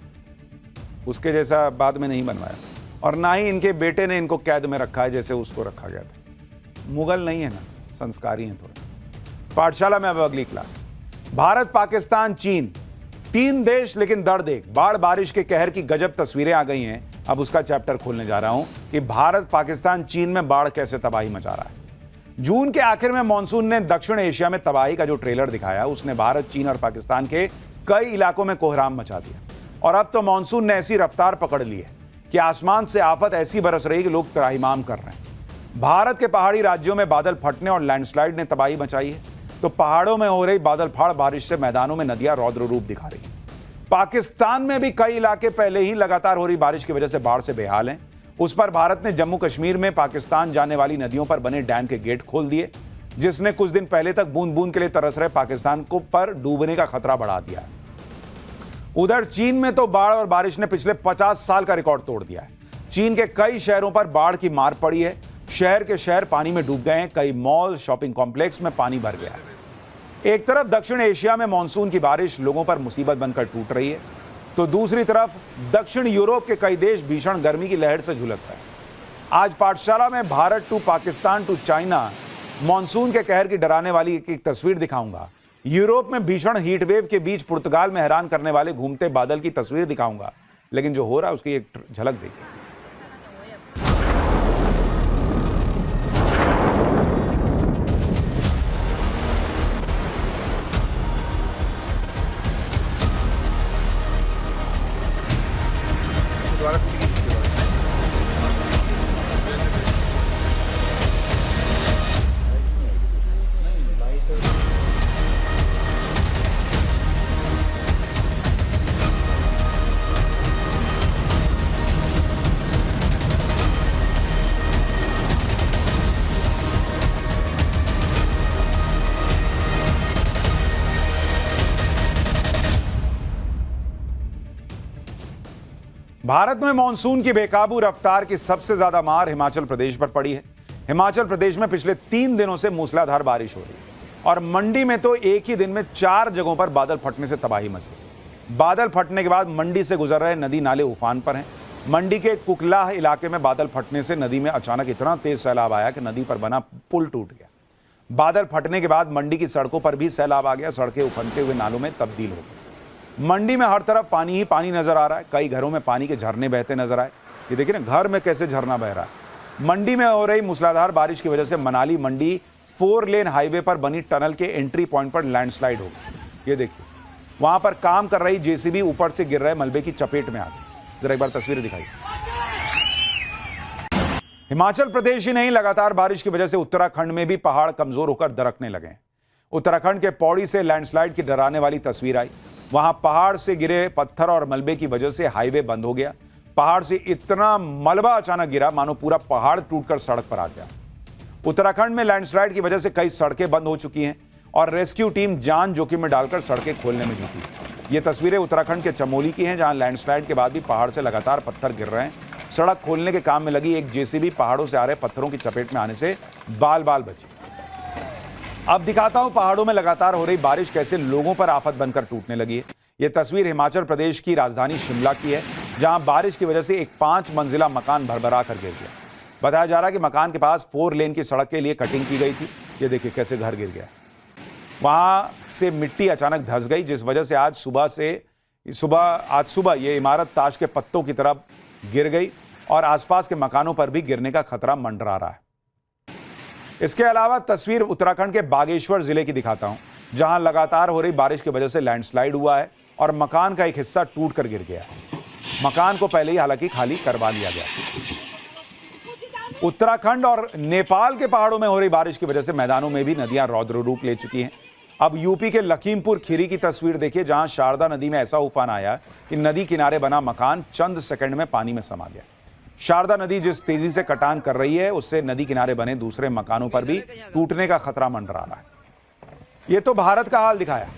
उसके जैसा बाद में नहीं बनवाया। और ना ही इनके बेटे ने इनको कैद में रखा है जैसे उसको रखा गया था। मुगल नहीं है ना, संस्कारी हैं थोड़े। पाठशाला में अब अगली क्लास। भारत, पाकिस्तान, चीन, 3 देश लेकिन दर्द एक। बाढ़ बारिश के कहर की गजब तस्वीरें आ गई हैं। अब उसका चैप्टर खोलने जा रहा हूं कि भारत, पाकिस्तान, चीन में बाढ़ कैसे तबाही मचा रहा है। जून के आखिर में मॉनसून ने दक्षिण एशिया में तबाही का जो ट्रेलर दिखाया उसने भारत, चीन और पाकिस्तान के कई इलाकों में कोहराम मचा दिया। और अब तो मॉनसून ने ऐसी रफ्तार पकड़ ली है कि आसमान से आफत ऐसी बरस रही कि लोग त्राहिमाम कर रहे हैं। भारत के पहाड़ी राज्यों में बादल फटने और लैंडस्लाइड ने तबाही मचाई है, तो पहाड़ों में हो रही बादल फाड़ बारिश से मैदानों में नदियां रौद्र रूप दिखा रही हैं। पाकिस्तान में भी कई इलाके पहले ही लगातार हो रही बारिश की वजह से बाढ़ से बेहाल हैं। उस पर भारत ने जम्मू कश्मीर में पाकिस्तान जाने वाली नदियों पर बने डैम के गेट खोल दिए, जिसने कुछ दिन पहले तक बूंद बूंद के लिए तरस रहे पाकिस्तान को पर डूबने का खतरा बढ़ा दिया है। उधर चीन में तो बाढ़ और बारिश ने पिछले 50 साल का रिकॉर्ड तोड़ दिया है। चीन के कई शहरों पर बाढ़ की मार पड़ी है। शहर के शहर पानी में डूब गए हैं। कई मॉल, शॉपिंग कॉम्प्लेक्स में पानी भर गया है। एक तरफ दक्षिण एशिया में मानसून की बारिश लोगों पर मुसीबत बनकर टूट रही है, तो दूसरी तरफ दक्षिण यूरोप के कई देश भीषण गर्मी की लहर से झुलस रहे हैं। आज पाठशाला में Bharat to Pakistan to China monsoon के कहर की डराने वाली एक तस्वीर दिखाऊंगा। यूरोप में भीषण हीटवेव के बीच पुर्तगाल में हैरान करने वाले घूमते बादल की तस्वीर दिखाऊंगा। लेकिन जो हो रहा है उसकी एक झलक देखिए। भारत में मॉनसून की बेकाबू रफ्तार की सबसे ज्यादा मार हिमाचल प्रदेश पर पड़ी है। हिमाचल प्रदेश में पिछले 3 दिनों से मूसलाधार बारिश हो रही है और मंडी में तो एक ही दिन में 4 जगहों पर बादल फटने से तबाही मच गई। बादल फटने के बाद मंडी से गुजर रहे नदी नाले उफान पर हैं। मंडी के कुकलाह इलाके में बादल फटने से नदी में अचानक इतना तेज सैलाब आया कि नदी पर बना पुल टूट गया। बादल फटने के बाद मंडी की सड़कों पर भी सैलाब आ गया। सड़कें उफनते हुए नालों में तब्दील हो गई। मंडी में हर तरफ पानी ही पानी नजर आ रहा है। कई घरों में पानी के झरने बहते नजर आए। ये देखिए ना, घर में कैसे झरना बह रहा है। मंडी में हो रही मूसलाधार बारिश की वजह से मनाली मंडी 4 लेन हाईवे पर बनी टनल के एंट्री पॉइंट पर लैंडस्लाइड हो गई। ये देखिए, वहां पर काम कर रही जेसीबी ऊपर से गिर रहे मलबे की चपेट में आ गई। जरा एक बार तस्वीरें दिखाइए। हिमाचल प्रदेश ही नहीं, लगातार बारिश की वजह से उत्तराखंड में भी पहाड़ कमजोर होकर दरकने लगे हैं। उत्तराखंड के पौड़ी से लैंडस्लाइड की डराने वाली तस्वीर आई। वहां पहाड़ से गिरे पत्थर और मलबे की वजह से हाईवे बंद हो गया। पहाड़ से इतना मलबा अचानक गिरा मानो पूरा पहाड़ टूटकर सड़क पर आ गया। उत्तराखंड में लैंडस्लाइड की वजह से कई सड़कें बंद हो चुकी हैं और रेस्क्यू टीम जान जोखिम में डालकर सड़कें खोलने में जुटी। ये तस्वीरें उत्तराखंड के चमोली की हैं, जहां लैंडस्लाइड के बाद भी पहाड़ से लगातार पत्थर गिर रहे हैं। सड़क खोलने के काम में लगी एक जेसीबी पहाड़ों से आ रहे पत्थरों की चपेट में आने से बाल बाल बची। अब दिखाता हूं पहाड़ों में लगातार हो रही बारिश कैसे लोगों पर आफत बनकर टूटने लगी है। यह तस्वीर हिमाचल प्रदेश की राजधानी शिमला की है, जहां बारिश की वजह से एक 5 मंजिला मकान भरभरा कर गिर गया। बताया जा रहा है कि मकान के पास 4 लेन की सड़क के लिए कटिंग की गई थी। ये देखिए कैसे घर गिर गया। वहां से मिट्टी अचानक धंस गई, जिस वजह से आज सुबह ये इमारत ताश के पत्तों की तरफ गिर गई और आसपास के मकानों पर भी गिरने का खतरा मंडरा रहा है। इसके अलावा तस्वीर उत्तराखंड के बागेश्वर जिले की दिखाता हूं, जहां लगातार हो रही बारिश की वजह से लैंडस्लाइड हुआ है और मकान का एक हिस्सा टूटकर गिर गया है। मकान को पहले ही हालांकि खाली करवा लिया गया। उत्तराखंड और नेपाल के पहाड़ों में हो रही बारिश की वजह से मैदानों में भी नदियां रौद्र रूप ले चुकी हैं। अब यूपी के लखीमपुर खीरी की तस्वीर देखिए, जहां शारदा नदी में ऐसा उफान आया कि नदी किनारे बना मकान चंद सेकंड में पानी में समा गया। शारदा नदी जिस तेजी से कटान कर रही है, उससे नदी किनारे बने दूसरे मकानों पर भी टूटने का खतरा मंडरा रहा है। यह तो भारत का हाल दिखाया।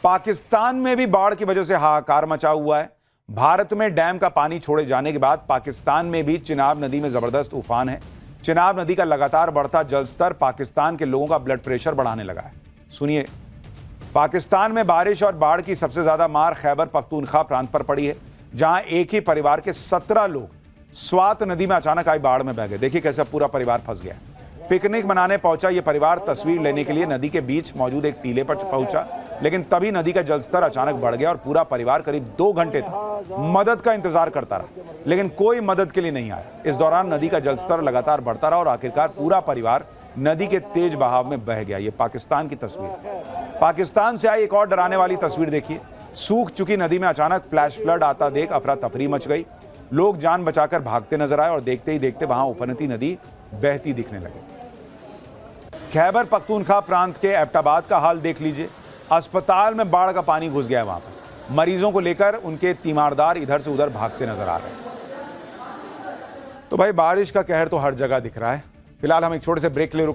पाकिस्तान में भी बाढ़ की वजह से हाहाकार मचा हुआ है। भारत में डैम का पानी छोड़े जाने के बाद पाकिस्तान में भी चिनाब नदी में जबरदस्त उफान है। चिनाब नदी का लगातार बढ़ता जलस्तर पाकिस्तान के लोगों का ब्लड प्रेशर बढ़ाने लगा है। सुनिए, पाकिस्तान में बारिश और बाढ़ की सबसे ज्यादा मार खैबर पख्तूनख्वा प्रांत पर पड़ी है, जहां एक ही परिवार के 17 लोग स्वात नदी में अचानक आई बाढ़ में बह गए। देखिए कैसे पूरा परिवार फंस गया। पिकनिक मनाने पहुंचा यह परिवार तस्वीर लेने के लिए नदी के बीच मौजूद एक टीले पर पहुंचा, लेकिन तभी नदी का जलस्तर अचानक बढ़ गया और पूरा परिवार करीब 2 घंटे तक मदद का इंतजार करता रहा, लेकिन कोई मदद के लिए नहीं आया। इस दौरान नदी का जलस्तर लगातार बढ़ता रहा और आखिरकार पूरा परिवार नदी के तेज बहाव में बह गया। ये पाकिस्तान की तस्वीर। पाकिस्तान से आई एक और डराने वाली तस्वीर देखिए। सूख चुकी नदी में अचानक फ्लैश फ्लड आता देख अफरा तफरी मच गई। लोग जान बचाकर भागते नजर आए और देखते ही देखते वहां उफनती नदी बहती दिखने लगी। खैबर पख्तूनख्वा प्रांत के एबटाबाद का हाल देख लीजिए। अस्पताल में बाढ़ का पानी घुस गया है। वहां पर मरीजों को लेकर उनके तीमारदार इधर से उधर भागते नजर आ रहे हैं। तो भाई बारिश का कहर तो हर जगह दिख रहा है। फिलहाल हम एक छोटे से ब्रेक ले रुक रहे हैं।